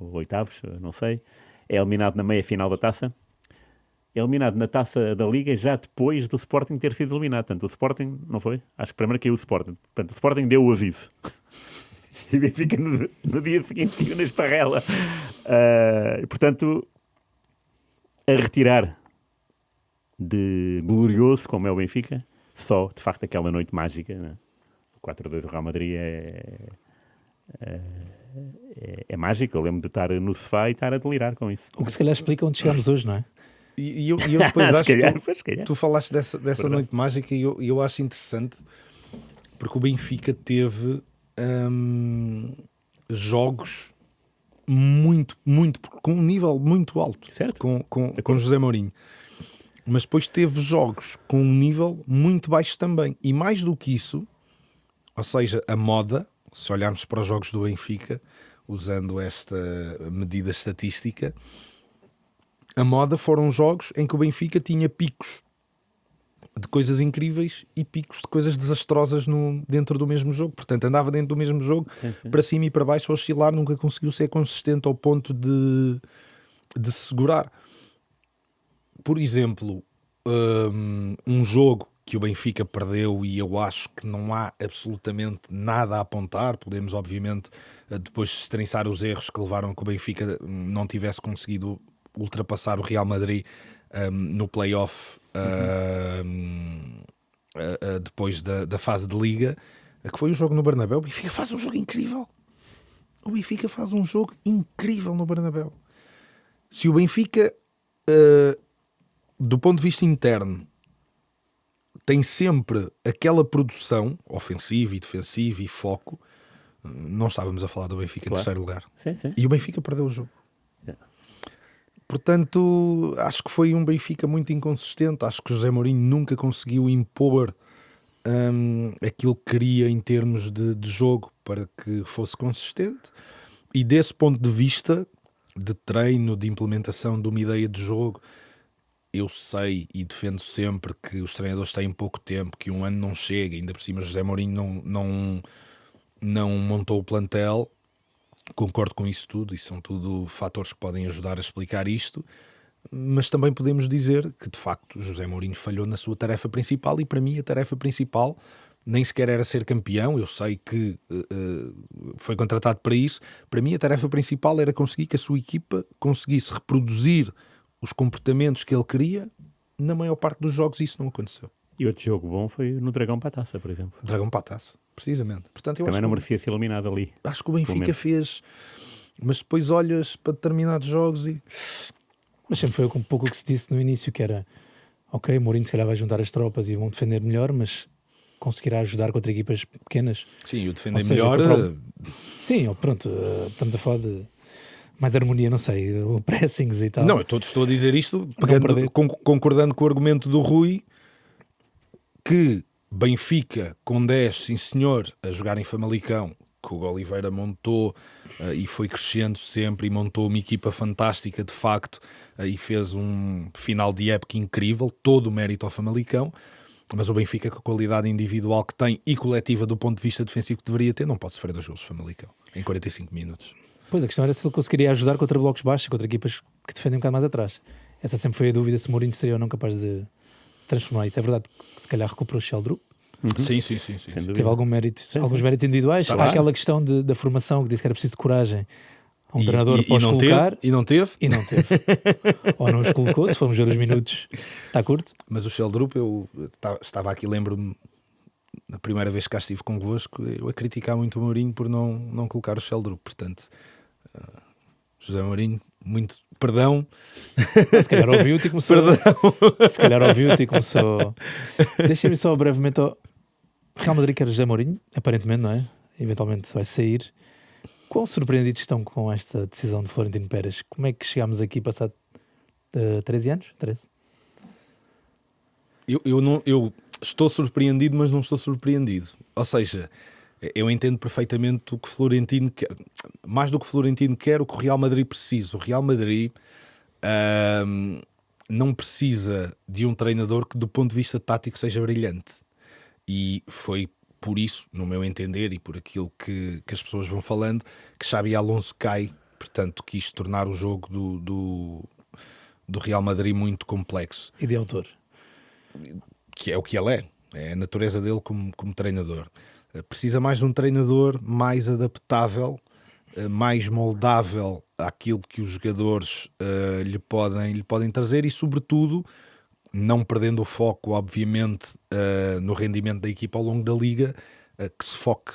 Speaker 3: ou oitavos, não sei. É eliminado na meia-final da Taça. É eliminado na Taça da Liga já depois do Sporting ter sido eliminado. Portanto, o Sporting, não foi? Acho que primeiro caiu o Sporting. Portanto, o Sporting deu o aviso. E o Benfica no dia seguinte caiu na esparrela. Portanto, a retirar de glorioso, como é o Benfica, só, de facto, aquela noite mágica, né? O 4-2 do Real Madrid é mágico. Eu lembro de estar no sofá e estar a delirar com isso.
Speaker 1: O que se calhar explica onde chegámos hoje, não é?
Speaker 2: E eu depois acho
Speaker 3: que
Speaker 2: tu falaste dessa noite mágica e eu acho interessante porque o Benfica teve jogos com um nível muito alto,
Speaker 3: certo?
Speaker 2: com José Mourinho, mas depois teve jogos com um nível muito baixo também, e mais do que isso, ou seja, a moda, se olharmos para os jogos do Benfica usando esta medida estatística, a moda foram jogos em que o Benfica tinha picos de coisas incríveis e picos de coisas desastrosas dentro do mesmo jogo. Portanto, andava dentro do mesmo jogo, sim. Para cima e para baixo, a oscilar, nunca conseguiu ser consistente ao ponto de se segurar. Por exemplo, um jogo que o Benfica perdeu e eu acho que não há absolutamente nada a apontar. Podemos, obviamente, depois estrinçar os erros que levaram a que o Benfica não tivesse conseguido ultrapassar o Real Madrid no play-off depois da fase de Liga, que foi o jogo no Bernabéu. O Benfica faz um jogo incrível. O Benfica faz um jogo incrível no Bernabéu. Se o Benfica, do ponto de vista interno, tem sempre aquela produção ofensiva e defensiva e foco, não estávamos a falar do Benfica em terceiro lugar.
Speaker 3: Sim.
Speaker 2: E o Benfica perdeu o jogo.
Speaker 3: Yeah.
Speaker 2: Portanto, acho que foi um Benfica muito inconsistente. Acho que José Mourinho nunca conseguiu impor aquilo que queria em termos de jogo para que fosse consistente. E desse ponto de vista, de treino, de implementação de uma ideia de jogo, eu sei e defendo sempre que os treinadores têm pouco tempo, que um ano não chega, ainda por cima José Mourinho não montou o plantel. Concordo com isso tudo, e são tudo fatores que podem ajudar a explicar isto, mas também podemos dizer que de facto José Mourinho falhou na sua tarefa principal, e para mim a tarefa principal nem sequer era ser campeão. Eu sei que foi contratado para isso. Para mim a tarefa principal era conseguir que a sua equipa conseguisse reproduzir os comportamentos que ele queria. Na maior parte dos jogos isso não aconteceu.
Speaker 3: E outro jogo bom foi no Dragão para a Taça, por exemplo.
Speaker 2: Dragão para a Taça, precisamente. Portanto, eu
Speaker 3: também
Speaker 2: acho
Speaker 3: não
Speaker 2: que
Speaker 3: merecia ser eliminado ali.
Speaker 2: Acho que o Benfica fez, mas depois olhas para determinados jogos e...
Speaker 1: Mas sempre foi um pouco o que se disse no início, que era ok, Mourinho se calhar vai juntar as tropas e vão defender melhor, mas conseguirá ajudar contra equipas pequenas.
Speaker 2: Sim, o defender
Speaker 1: seja,
Speaker 2: melhor...
Speaker 1: Sim, pronto, estamos a falar de mais harmonia, não sei, o pressings e tal.
Speaker 2: Não, eu estou a dizer isto concordando com o argumento do Rui, que Benfica com 10, sim senhor, a jogar em Famalicão, que o Oliveira montou e foi crescendo sempre e montou uma equipa fantástica de facto, e fez um final de época incrível, todo o mérito ao Famalicão. Mas o Benfica, com a qualidade individual que tem e coletiva do ponto de vista defensivo que deveria ter, não pode sofrer 2 golos de Famalicão em 45 minutos.
Speaker 1: Pois, a questão era se ele conseguiria ajudar contra blocos baixos, contra equipas que defendem um bocado mais atrás. Essa sempre foi a dúvida, se Mourinho seria ou não capaz de transformar isso. É verdade que se calhar recuperou o Sheldrup.
Speaker 2: Sim.
Speaker 1: Teve algum mérito, alguns méritos individuais. Há aquela questão da formação que disse que era preciso coragem a um treinador para os colocar.
Speaker 2: E não teve.
Speaker 1: Ou não os colocou, se formos ver os minutos, está curto.
Speaker 2: Mas o Sheldrup, eu estava aqui, lembro-me, na primeira vez que cá estive convosco, eu a criticar muito o Mourinho por não colocar o Sheldrup. Portanto, José Mourinho, muito perdão.
Speaker 1: Se calhar ouviu-te e começou. Se calhar ouviu-te e começou. Deixa-me só brevemente. Real Madrid quer José Mourinho, aparentemente, não é? Eventualmente vai sair. Quão surpreendidos estão com esta decisão de Florentino Pérez? Como é que chegámos aqui passado 13 anos? 13?
Speaker 2: Eu estou surpreendido, mas não estou surpreendido. Ou seja, eu entendo perfeitamente o que Florentino quer. Mais do que Florentino quer, o que o Real Madrid precisa. O Real Madrid não precisa de um treinador que, do ponto de vista tático, seja brilhante. E foi por isso, no meu entender, e por aquilo que as pessoas vão falando, que Xabi Alonso cai. Portanto, quis tornar o jogo do Real Madrid muito complexo.
Speaker 1: E de autor.
Speaker 2: Que é o que ele é. É a natureza dele como treinador. Precisa mais de um treinador mais adaptável, mais moldável àquilo que os jogadores lhe podem trazer e, sobretudo, não perdendo o foco, obviamente, no rendimento da equipa ao longo da Liga, que se foque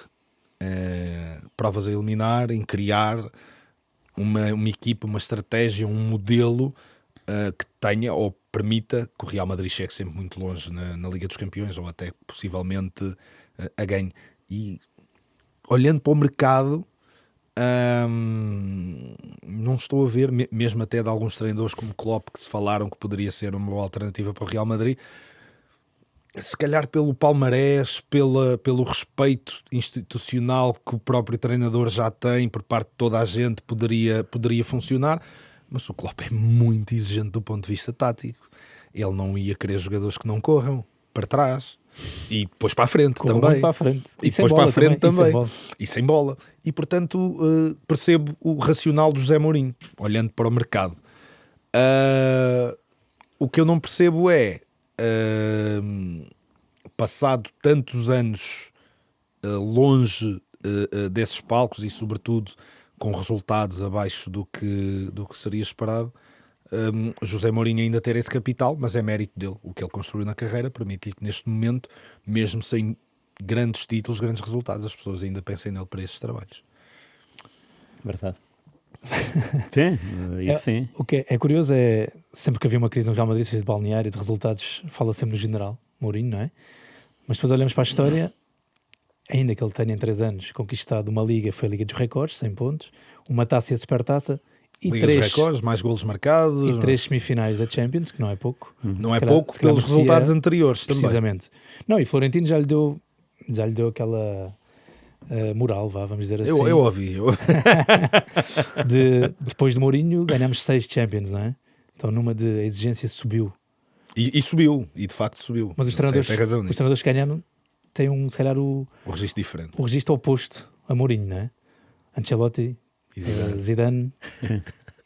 Speaker 2: provas a eliminar, em criar uma equipa, uma estratégia, um modelo que tenha ou permita que o Real Madrid chegue sempre muito longe na Liga dos Campeões ou até possivelmente a ganhe. E olhando para o mercado, não estou a ver, mesmo até de alguns treinadores como Klopp, que se falaram que poderia ser uma boa alternativa para o Real Madrid, se calhar pelo palmarés, pelo respeito institucional que o próprio treinador já tem por parte de toda a gente, poderia funcionar. Mas o Klopp é muito exigente do ponto de vista tático. Ele não ia querer jogadores que não corram para trás e depois para a frente também.
Speaker 1: Para a frente.
Speaker 2: E depois para a frente também. E sem bola. E portanto percebo o racional do José Mourinho, olhando para o mercado. O que eu não percebo é, passado tantos anos longe desses palcos e sobretudo com resultados abaixo do que seria esperado, José Mourinho ainda ter esse capital, mas é mérito dele. O que ele construiu na carreira permite-lhe que neste momento, mesmo sem grandes títulos, grandes resultados, as pessoas ainda pensem nele para esses trabalhos.
Speaker 3: Verdade. Sim, isso sim.
Speaker 1: O que é curioso é, sempre que havia uma crise no Real Madrid, seja de balneário e de resultados, fala sempre no general, Mourinho, não é? Mas depois olhamos para a história, ainda que ele tenha em 3 anos conquistado uma liga, foi a Liga dos Recordes, 100 pontos, uma taça e a Supertaça, e
Speaker 2: Liga dos Recordes, mais golos marcados.
Speaker 1: E 3 semifinais da Champions, que não é pouco.
Speaker 2: Não é pouco pelos resultados anteriores também.
Speaker 1: Precisamente. Não, e Florentino já lhe deu aquela moral, vamos dizer assim.
Speaker 2: Eu ouvi.
Speaker 1: Depois de Mourinho ganhamos 6 Champions, não é? Então numa de a exigência subiu.
Speaker 2: E subiu, e de facto subiu.
Speaker 1: Mas os treinadores que ganharam têm se calhar o
Speaker 2: registro diferente.
Speaker 1: O registro oposto a Mourinho, não é? Ancelotti, Zidane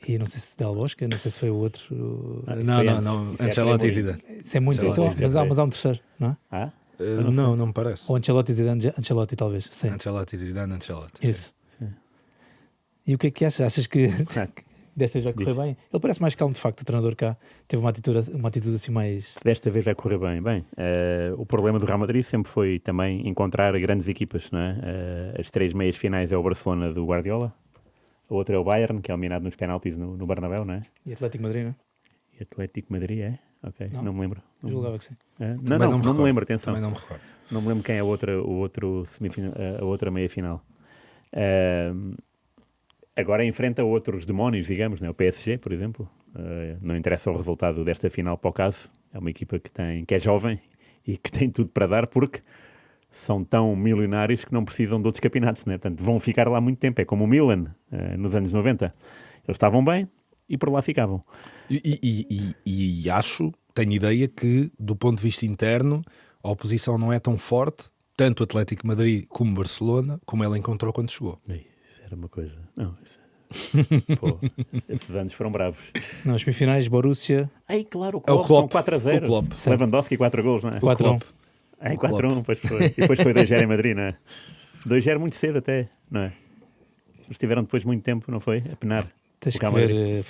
Speaker 1: e não sei se Del Bosque, não sei se foi o outro.
Speaker 2: Não. Ancelotti e Zidane.
Speaker 1: Isso é muito. Então, mas há um terceiro, não é?
Speaker 2: Não me parece.
Speaker 1: Ou Ancelotti e Zidane, Ancelotti talvez. Sim.
Speaker 2: Ancelotti e Zidane, Ancelotti.
Speaker 1: Isso. Sim. E o que é que achas? Achas que desta vez vai correr bem? Ele parece mais calmo, de facto, o treinador cá. Teve uma atitude assim mais...
Speaker 3: Desta vez vai correr bem. O problema do Real Madrid sempre foi também encontrar grandes equipas, não é? As 3 meias finais é o Barcelona do Guardiola, a outra é o Bayern, que é eliminado nos penaltis no Bernabéu, não é?
Speaker 1: E Atlético Madrid, não é?
Speaker 3: E Atlético Madrid, é? Ok, não me lembro.
Speaker 1: Julgava que sim.
Speaker 3: Não me lembro, atenção.
Speaker 2: Também não me recordo.
Speaker 3: Não me lembro quem é a outra meia final. Agora enfrenta outros demónios, digamos, né? O PSG, por exemplo. Não interessa o resultado desta final para o caso. É uma equipa que é jovem e que tem tudo para dar, porque são tão milionários que não precisam de outros campeonatos, né? Portanto, vão ficar lá muito tempo. É como o Milan, nos anos 90. Eles estavam bem e por lá ficavam.
Speaker 2: E tenho ideia que, do ponto de vista interno, a oposição não é tão forte, tanto o Atlético Madrid como o Barcelona, como ela encontrou quando chegou.
Speaker 3: Isso era uma coisa... Não, Pô, esses anos foram bravos.
Speaker 1: Nas semifinais, Borussia,
Speaker 3: Ai, claro,
Speaker 2: É o Klopp.
Speaker 3: 4-0.
Speaker 2: O Klopp.
Speaker 3: Lewandowski, 4 gols, não é?
Speaker 1: 4-1.
Speaker 3: Ai, 4-1, pois foi. E depois foi 2-0 em Madrid, não é? 2-0 muito cedo até, não é? Eles tiveram depois muito tempo, não foi? A penar.
Speaker 1: Tens
Speaker 3: O
Speaker 1: que
Speaker 3: Real
Speaker 1: ver.
Speaker 3: Madrid.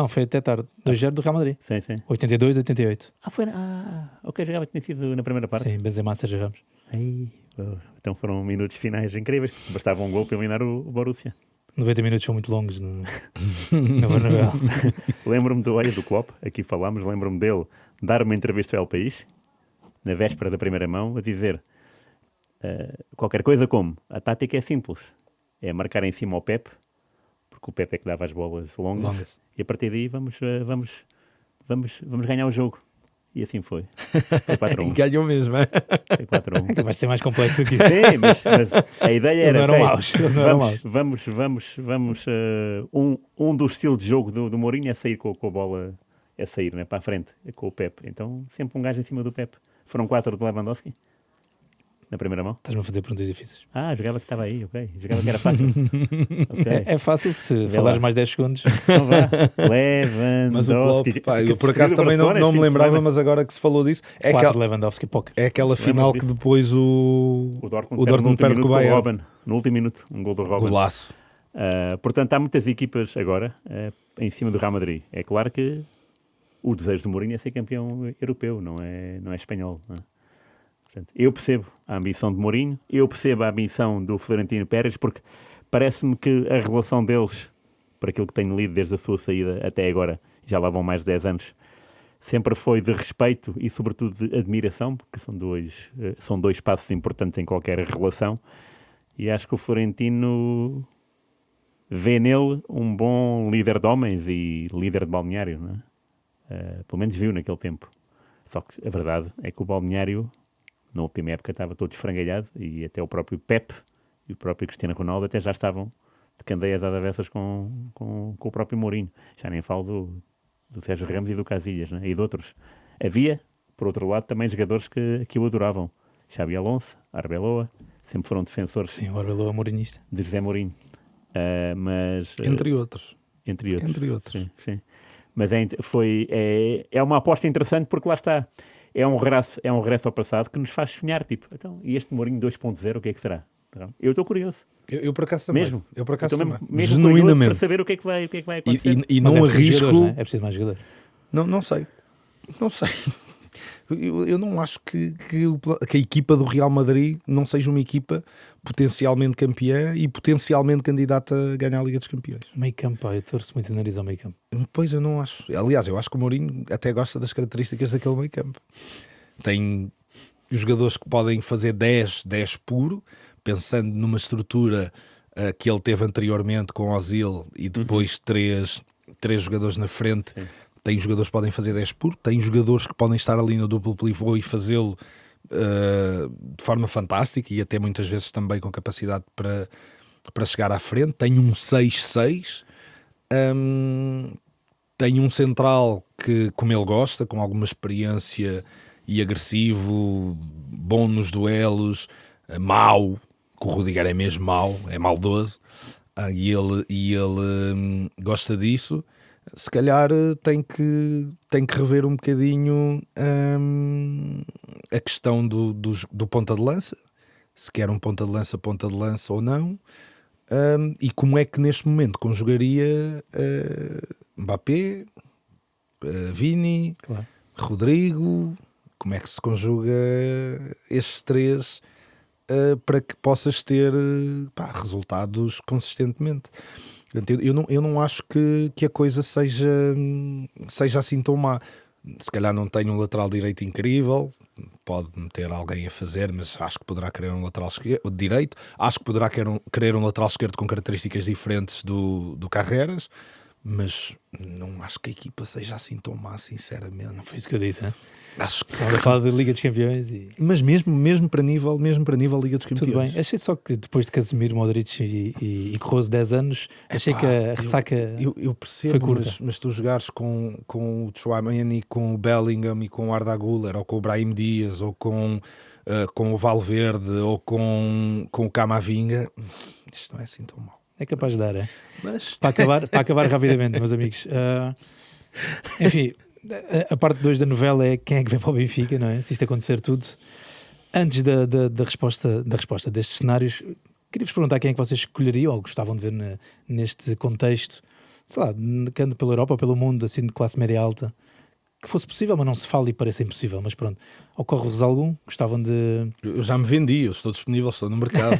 Speaker 1: Foi até tarde. 2-0 do Real Madrid.
Speaker 3: Sim, sim.
Speaker 1: 82, 88.
Speaker 3: Ok, jogava tinha sido na primeira parte.
Speaker 1: Sim, Benzema, Sérgio Ramos.
Speaker 3: Ai, pô, então foram minutos finais incríveis. Bastava um gol para eliminar o Borussia.
Speaker 1: 90 minutos são muito longos no Bernabéu.
Speaker 3: Lembro-me do Klopp, aqui falámos, lembro-me dele dar uma entrevista ao El País, na véspera da primeira mão, a dizer qualquer coisa como: a tática é simples, é marcar em cima ao Pep, porque o Pep é que dava as bolas longas. E a partir daí vamos ganhar o jogo. E assim foi. Foi 4-1.
Speaker 2: Ganhou mesmo, é?
Speaker 3: Foi 4-1.
Speaker 1: Vai ser mais complexo aqui isso.
Speaker 3: Sim, mas a ideia
Speaker 1: Eles
Speaker 3: era...
Speaker 1: não eram
Speaker 3: ok,
Speaker 1: maus, eles não eram maus.
Speaker 3: Vamos um dos estilos de jogo do Mourinho é sair com a bola, é sair, né, para a frente, com o Pep. Então sempre um gajo em cima do Pep. Foram 4 do Lewandowski na primeira mão.
Speaker 1: Estás-me a fazer perguntas difíceis.
Speaker 3: Jogava que estava aí, ok. Jogava que era fácil. Okay.
Speaker 1: É fácil se
Speaker 3: Vê
Speaker 1: falares
Speaker 3: lá.
Speaker 1: mais 10 segundos.
Speaker 3: Então vá. Lewandowski.
Speaker 2: Mas o Klopp, pá, eu por acaso
Speaker 3: Despedida
Speaker 2: também
Speaker 3: Barcelona,
Speaker 2: não me
Speaker 3: este fim de
Speaker 2: lembrava,
Speaker 3: semana.
Speaker 2: mas agora que se falou disso, é
Speaker 1: 4
Speaker 2: aquela,
Speaker 1: Lewandowski, pouco.
Speaker 2: é aquela final que
Speaker 3: disso.
Speaker 2: depois o Dortmund perde com o Bayern.
Speaker 3: Robben, no último minuto, um gol do Robben.
Speaker 2: Golaço.
Speaker 3: Portanto, há muitas equipas agora em cima do Real Madrid. É claro que o desejo do Mourinho é ser campeão europeu, não é espanhol. Não é? Portanto, eu percebo a ambição de Mourinho, eu percebo a ambição do Florentino Pérez, porque parece-me que a relação deles, por aquilo que tenho lido desde a sua saída até agora, já lá vão mais de 10 anos, sempre foi de respeito e sobretudo de admiração, porque são dois passos importantes em qualquer relação, e acho que o Florentino vê nele um bom líder de homens e líder de balneário, não é? Pelo menos viu naquele tempo. Só que a verdade é que o balneário, na última época, estava todo esfrangalhado, e até o próprio Pep e o próprio Cristiano Ronaldo até já estavam de candeias às avessas com o próprio Mourinho. Já nem falo do Sérgio Ramos e do Casillas, né? E de outros. Havia, por outro lado, também jogadores que o adoravam. Xabi Alonso, Arbeloa, sempre foram defensores.
Speaker 1: Sim, o Arbeloa é mourinhista.
Speaker 3: De José Mourinho. Mas,
Speaker 2: Entre outros.
Speaker 3: Entre outros.
Speaker 2: Entre outros.
Speaker 3: Sim, sim. Mas é uma aposta interessante, porque lá está. É um regresso ao passado que nos faz sonhar, tipo, então, e este Mourinho 2.0, o que é que será? Eu estou curioso.
Speaker 2: Eu por acaso também.
Speaker 3: Mesmo.
Speaker 2: Eu por acaso
Speaker 3: Estou
Speaker 2: também.
Speaker 3: mesmo curioso
Speaker 2: Genuinamente.
Speaker 3: para saber o que é que vai acontecer.
Speaker 2: E
Speaker 1: Mas
Speaker 2: não
Speaker 1: é preciso
Speaker 2: arrisco.
Speaker 1: jogadores, não é? É preciso mais jogadores.
Speaker 2: Não sei. Não sei. Eu não acho que a equipa do Real Madrid não seja uma equipa potencialmente campeã e potencialmente candidata a ganhar a Liga dos Campeões.
Speaker 1: Meio campo, eu torço muito o nariz ao meio campo.
Speaker 2: Pois eu não acho. Aliás, eu acho que o Mourinho até gosta das características daquele meio campo. Tem jogadores que podem fazer 10 puro, pensando numa estrutura que ele teve anteriormente com Ozil e depois três jogadores na frente. Sim. Tem jogadores que podem fazer 10 puro, tem jogadores que podem estar ali no duplo pivô e fazê-lo de forma fantástica e até muitas vezes também com capacidade para chegar à frente. Tem um 6-6, tem um central que, como ele gosta, com alguma experiência e agressivo, bom nos duelos, mau, que o Rudiger é mesmo mau, é maldoso, e ele gosta disso. Se calhar tem que rever um bocadinho a questão do ponta de lança, se quer um ponta de lança ou não, e como é que neste momento conjugaria Mbappé, Vini,
Speaker 1: Claro.
Speaker 2: Rodrigo, como é que se conjuga estes três para que possas ter resultados consistentemente. Eu não acho que a coisa seja assim tão má. Se calhar não tem um lateral direito incrível, pode meter alguém a fazer, mas acho que poderá querer um lateral direito. Acho que poderá querer um lateral esquerdo com características diferentes do Carreras, mas não acho que a equipa seja assim tão má, sinceramente.
Speaker 1: Foi isso que eu disse, hein?
Speaker 2: Acho que...
Speaker 1: Estava a falar de Liga dos Campeões e...
Speaker 2: Mas mesmo para nível Liga dos Campeões.
Speaker 1: Tudo bem, achei só que depois de Casemiro, Modric e Kroos 10 anos, achei que a ressaca
Speaker 2: eu percebo,
Speaker 1: foi curta.
Speaker 2: Mas tu jogares com o Tchouaméni, com o Bellingham e com o Arda Güler, ou com o Brahim Dias, ou com o Valverde, ou com o Camavinga, isto não é assim tão mau.
Speaker 1: É capaz de dar, é?
Speaker 2: Mas
Speaker 1: Para acabar rapidamente, meus amigos. Enfim, a parte 2 da novela é quem é que vem para o Benfica, não é? Se isto acontecer tudo. Antes da resposta destes cenários, queria-vos perguntar quem é que vocês escolheriam ou gostavam de ver neste contexto, sei lá, que ande pela Europa ou pelo mundo, assim, de classe média alta, que fosse possível, mas não se fala e parece impossível, mas pronto. Ocorre-vos algum? Gostavam de...
Speaker 2: eu já me vendi, eu estou disponível, estou no mercado.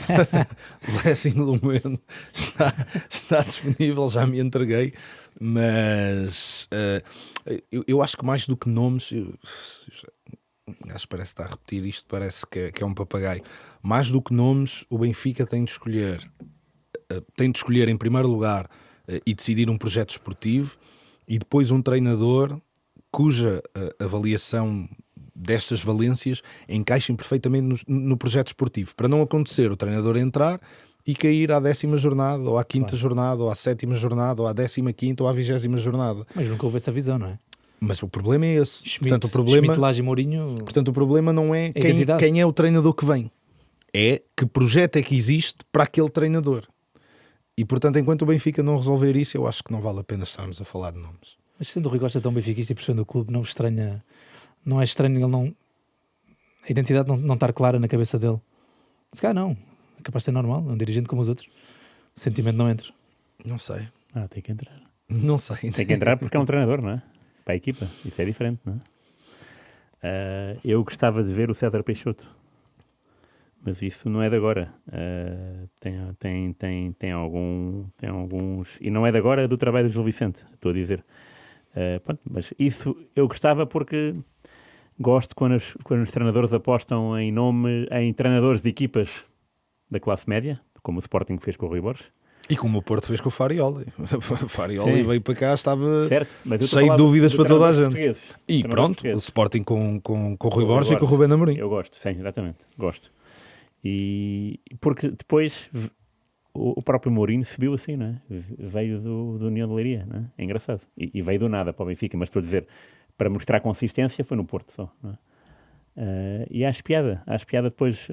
Speaker 2: O Lessing Lumeno está disponível, já me entreguei, mas eu acho que mais do que nomes, acho que parece estar a repetir isto, parece que é um papagaio. Mais do que nomes, o Benfica tem de escolher em primeiro lugar e decidir um projeto esportivo, e depois um treinador cuja avaliação destas valências encaixem perfeitamente no projeto esportivo, para não acontecer o treinador entrar e cair à 10ª jornada, ou à 5ª jornada, ou à 7ª jornada, ou à 15ª, ou à 20ª jornada.
Speaker 1: Mas nunca houve essa visão, não é?
Speaker 2: Mas o problema é esse.
Speaker 1: Schmidt, Lage e Mourinho...
Speaker 2: Portanto, o problema não é quem é o treinador que vem. É que projeto é que existe para aquele treinador. E, portanto, enquanto o Benfica não resolver isso, eu acho que não vale a pena estarmos a falar de nomes.
Speaker 1: Mas sendo o Rui Costa tão benfiquista e percebendo o clube, não estranha... Não é estranho ele não... A identidade não estar clara na cabeça dele. Se calhar não. É capaz de ser normal. É um dirigente como os outros. O sentimento não entra.
Speaker 2: Não sei.
Speaker 3: Tem que entrar.
Speaker 2: Não sei.
Speaker 3: Tem que entrar porque é um treinador, não é? Para a equipa. Isso é diferente, não é? Eu gostava de ver o César Peixoto. Mas isso não é de agora. Tem alguns... E não é de agora, é do trabalho do Gil Vicente, estou a dizer. Pronto, mas isso eu gostava porque gosto quando os treinadores apostam em treinadores de equipas da classe média, como o Sporting fez com o Rui Borges.
Speaker 2: E como o Porto fez com o Farioli. O Farioli veio para cá, estava cheio de dúvidas para toda a gente. E pronto, o Sporting com o Rui Borges e com o Rubén Amorim.
Speaker 3: Eu gosto, sim, exatamente, gosto. E porque depois o próprio Mourinho subiu assim, não é? Veio do União de Leiria, não é? É engraçado. E veio do nada para o Benfica, mas estou a dizer, para mostrar consistência foi no Porto só, não é? E acho piada depois,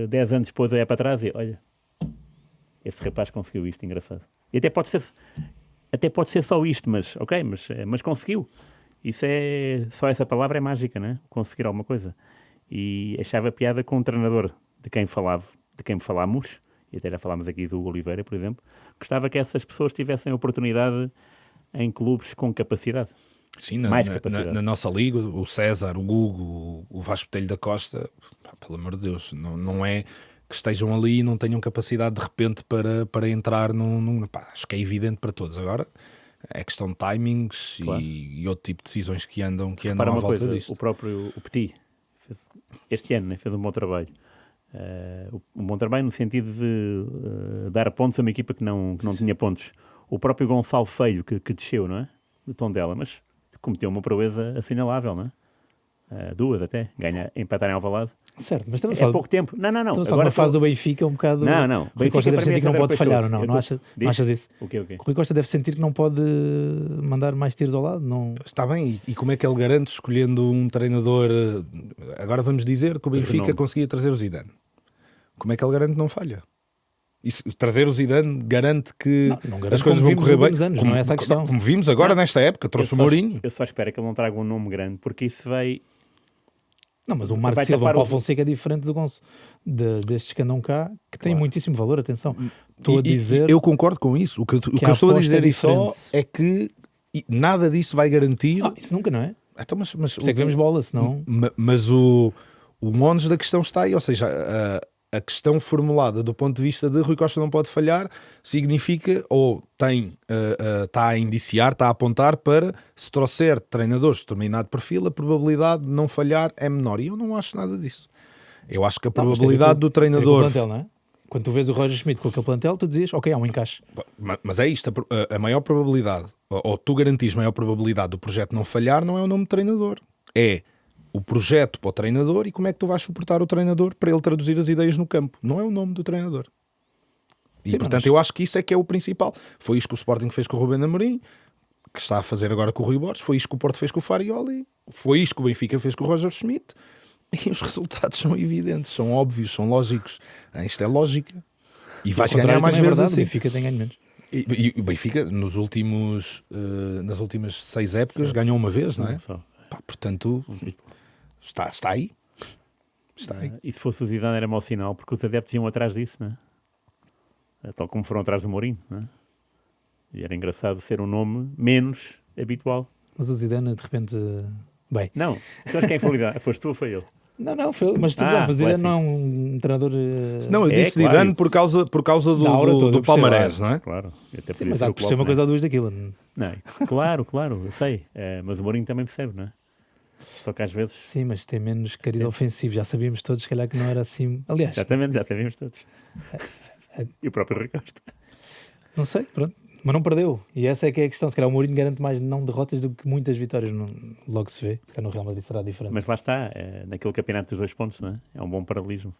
Speaker 3: 10 anos depois, é para trás e olha, esse rapaz conseguiu isto, engraçado. E até pode ser só isto, mas ok, mas conseguiu. Isso só essa palavra é mágica, não é? Conseguir alguma coisa. E achava piada com um treinador de quem falámos, e até já falámos aqui do Oliveira, por exemplo, gostava que essas pessoas tivessem oportunidade em clubes com capacidade.
Speaker 2: Sim,
Speaker 3: capacidade.
Speaker 2: Na nossa liga, o César, o Hugo, o Vasco Botelho da Costa, pelo amor de Deus, não é que estejam ali e não tenham capacidade de repente para entrar acho que é evidente para todos. Agora é questão de timings, claro, e outro tipo de decisões que andam à volta disto.
Speaker 3: O próprio Petit, este ano, né, fez um bom trabalho. Um bom trabalho no sentido de dar pontos a uma equipa que não tinha pontos. O próprio Gonçalo Feio, que desceu, não é? Do tom dela, mas cometeu uma proeza assinalável, não é? Duas até, empatar em Alvalade.
Speaker 1: Certo, mas estamos
Speaker 3: a pouco tempo. Não.
Speaker 1: Agora a fase do Benfica um bocado...
Speaker 3: Não.
Speaker 1: O Rui Costa deve sentir que não pode falhar, ou não? Não achas isso?
Speaker 3: O quê?
Speaker 1: O Rui Costa deve sentir que não pode mandar mais tiros ao lado? Não...
Speaker 2: Está bem, e como é que ele garante, escolhendo um treinador... Agora vamos dizer que o Benfica conseguia trazer o Zidane. Como é que ele garante que não falha? Trazer o Zidane garante que as coisas vão correr bem?
Speaker 1: Anos, não é essa a questão.
Speaker 2: Como vimos agora nesta época, trouxe o Mourinho.
Speaker 3: Eu só espero que ele não traga um nome grande, porque isso vai...
Speaker 1: Não, mas o Marco Silva, o Paulo Fonseca é diferente destes que andam cá, que têm muitíssimo valor, atenção. Estou a dizer...
Speaker 2: Eu concordo com isso. O que eu estou a dizer só é que nada disso vai garantir...
Speaker 1: Isso nunca, não é?
Speaker 2: Então, mas
Speaker 1: é que vemos bola, senão...
Speaker 2: Mas o monte da questão está aí, ou seja... A questão formulada do ponto de vista de Rui Costa não pode falhar significa, ou está a indiciar, está a apontar para, se trouxer treinadores de determinado perfil, a probabilidade de não falhar é menor. E eu não acho nada disso. Eu acho que a probabilidade do treinador...
Speaker 1: Plantel, não é? Quando tu vês o Roger Schmidt com aquele plantel, tu dizias, ok, há um encaixe.
Speaker 2: Mas é isto, a maior probabilidade, ou tu garantis maior probabilidade do projeto não falhar, não é o nome de treinador. É o projeto para o treinador e como é que tu vais suportar o treinador para ele traduzir as ideias no campo. Não é o nome do treinador. E portanto eu acho que isso é que é o principal. Foi isto que o Sporting fez com o Rubén Amorim, que está a fazer agora com o Rui Borges, foi isto que o Porto fez com o Farioli, foi isto que o Benfica fez com o Roger Schmidt, e os resultados são evidentes, são óbvios, são lógicos. Isto é lógica. E vais ganhar mais vezes
Speaker 1: O
Speaker 2: assim.
Speaker 1: Benfica tem ganho menos.
Speaker 2: E o Benfica, nas últimas 6 épocas, ganhou uma vez, não é? Pá, portanto, está aí. Está aí.
Speaker 3: E se fosse o Zidane era mau sinal, porque os adeptos iam atrás disso, não é? Tal como foram atrás do Mourinho, não é? E era engraçado ser um nome menos habitual.
Speaker 1: Mas o Zidane, de repente... Bem...
Speaker 3: Não, tu acha quem foi lidar? Foste tu ou foi ele?
Speaker 1: Não, foi, mas tudo bem, mas o Zidane não é um treinador...
Speaker 2: Não, eu disse
Speaker 3: claro.
Speaker 2: Zidane por causa
Speaker 1: Da aura toda,
Speaker 2: do
Speaker 1: eu percebo,
Speaker 2: Palmarés, não é?
Speaker 3: Claro. Até
Speaker 1: Sim,
Speaker 3: podia
Speaker 1: mas
Speaker 3: ser
Speaker 1: há
Speaker 3: o
Speaker 1: de perceber
Speaker 3: Klopp,
Speaker 1: uma
Speaker 3: não é?
Speaker 1: coisa ou duas daquilo.
Speaker 3: Não, claro, eu sei. Mas o Mourinho também percebe, não é? Só que às vezes...
Speaker 1: Sim, mas tem menos cariz ofensivo. Já sabíamos todos, se calhar, que não era assim. Aliás,
Speaker 3: Exatamente, já vimos todos. E o próprio Rui Costa.
Speaker 1: não sei, pronto. Mas não perdeu. E essa é que é a questão. Se calhar o Mourinho garante mais não derrotas do que muitas vitórias. Logo se vê. Se calhar no Real Madrid será diferente.
Speaker 3: Mas lá está, naquele campeonato dos 2 pontos, não é? É um bom paralelismo.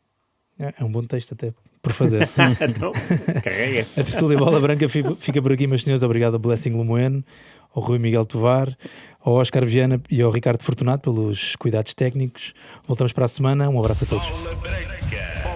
Speaker 1: É um bom texto até por fazer.
Speaker 3: Então, carrega.
Speaker 1: A Tertúlia Bola Branca fica por aqui, meus senhores. Obrigado a Blessing Lemoeno, ao Rui Miguel Tovar, ao Oscar Viana e ao Ricardo Fortunato pelos cuidados técnicos. Voltamos para a semana. Um abraço a todos.
Speaker 4: Bola branca.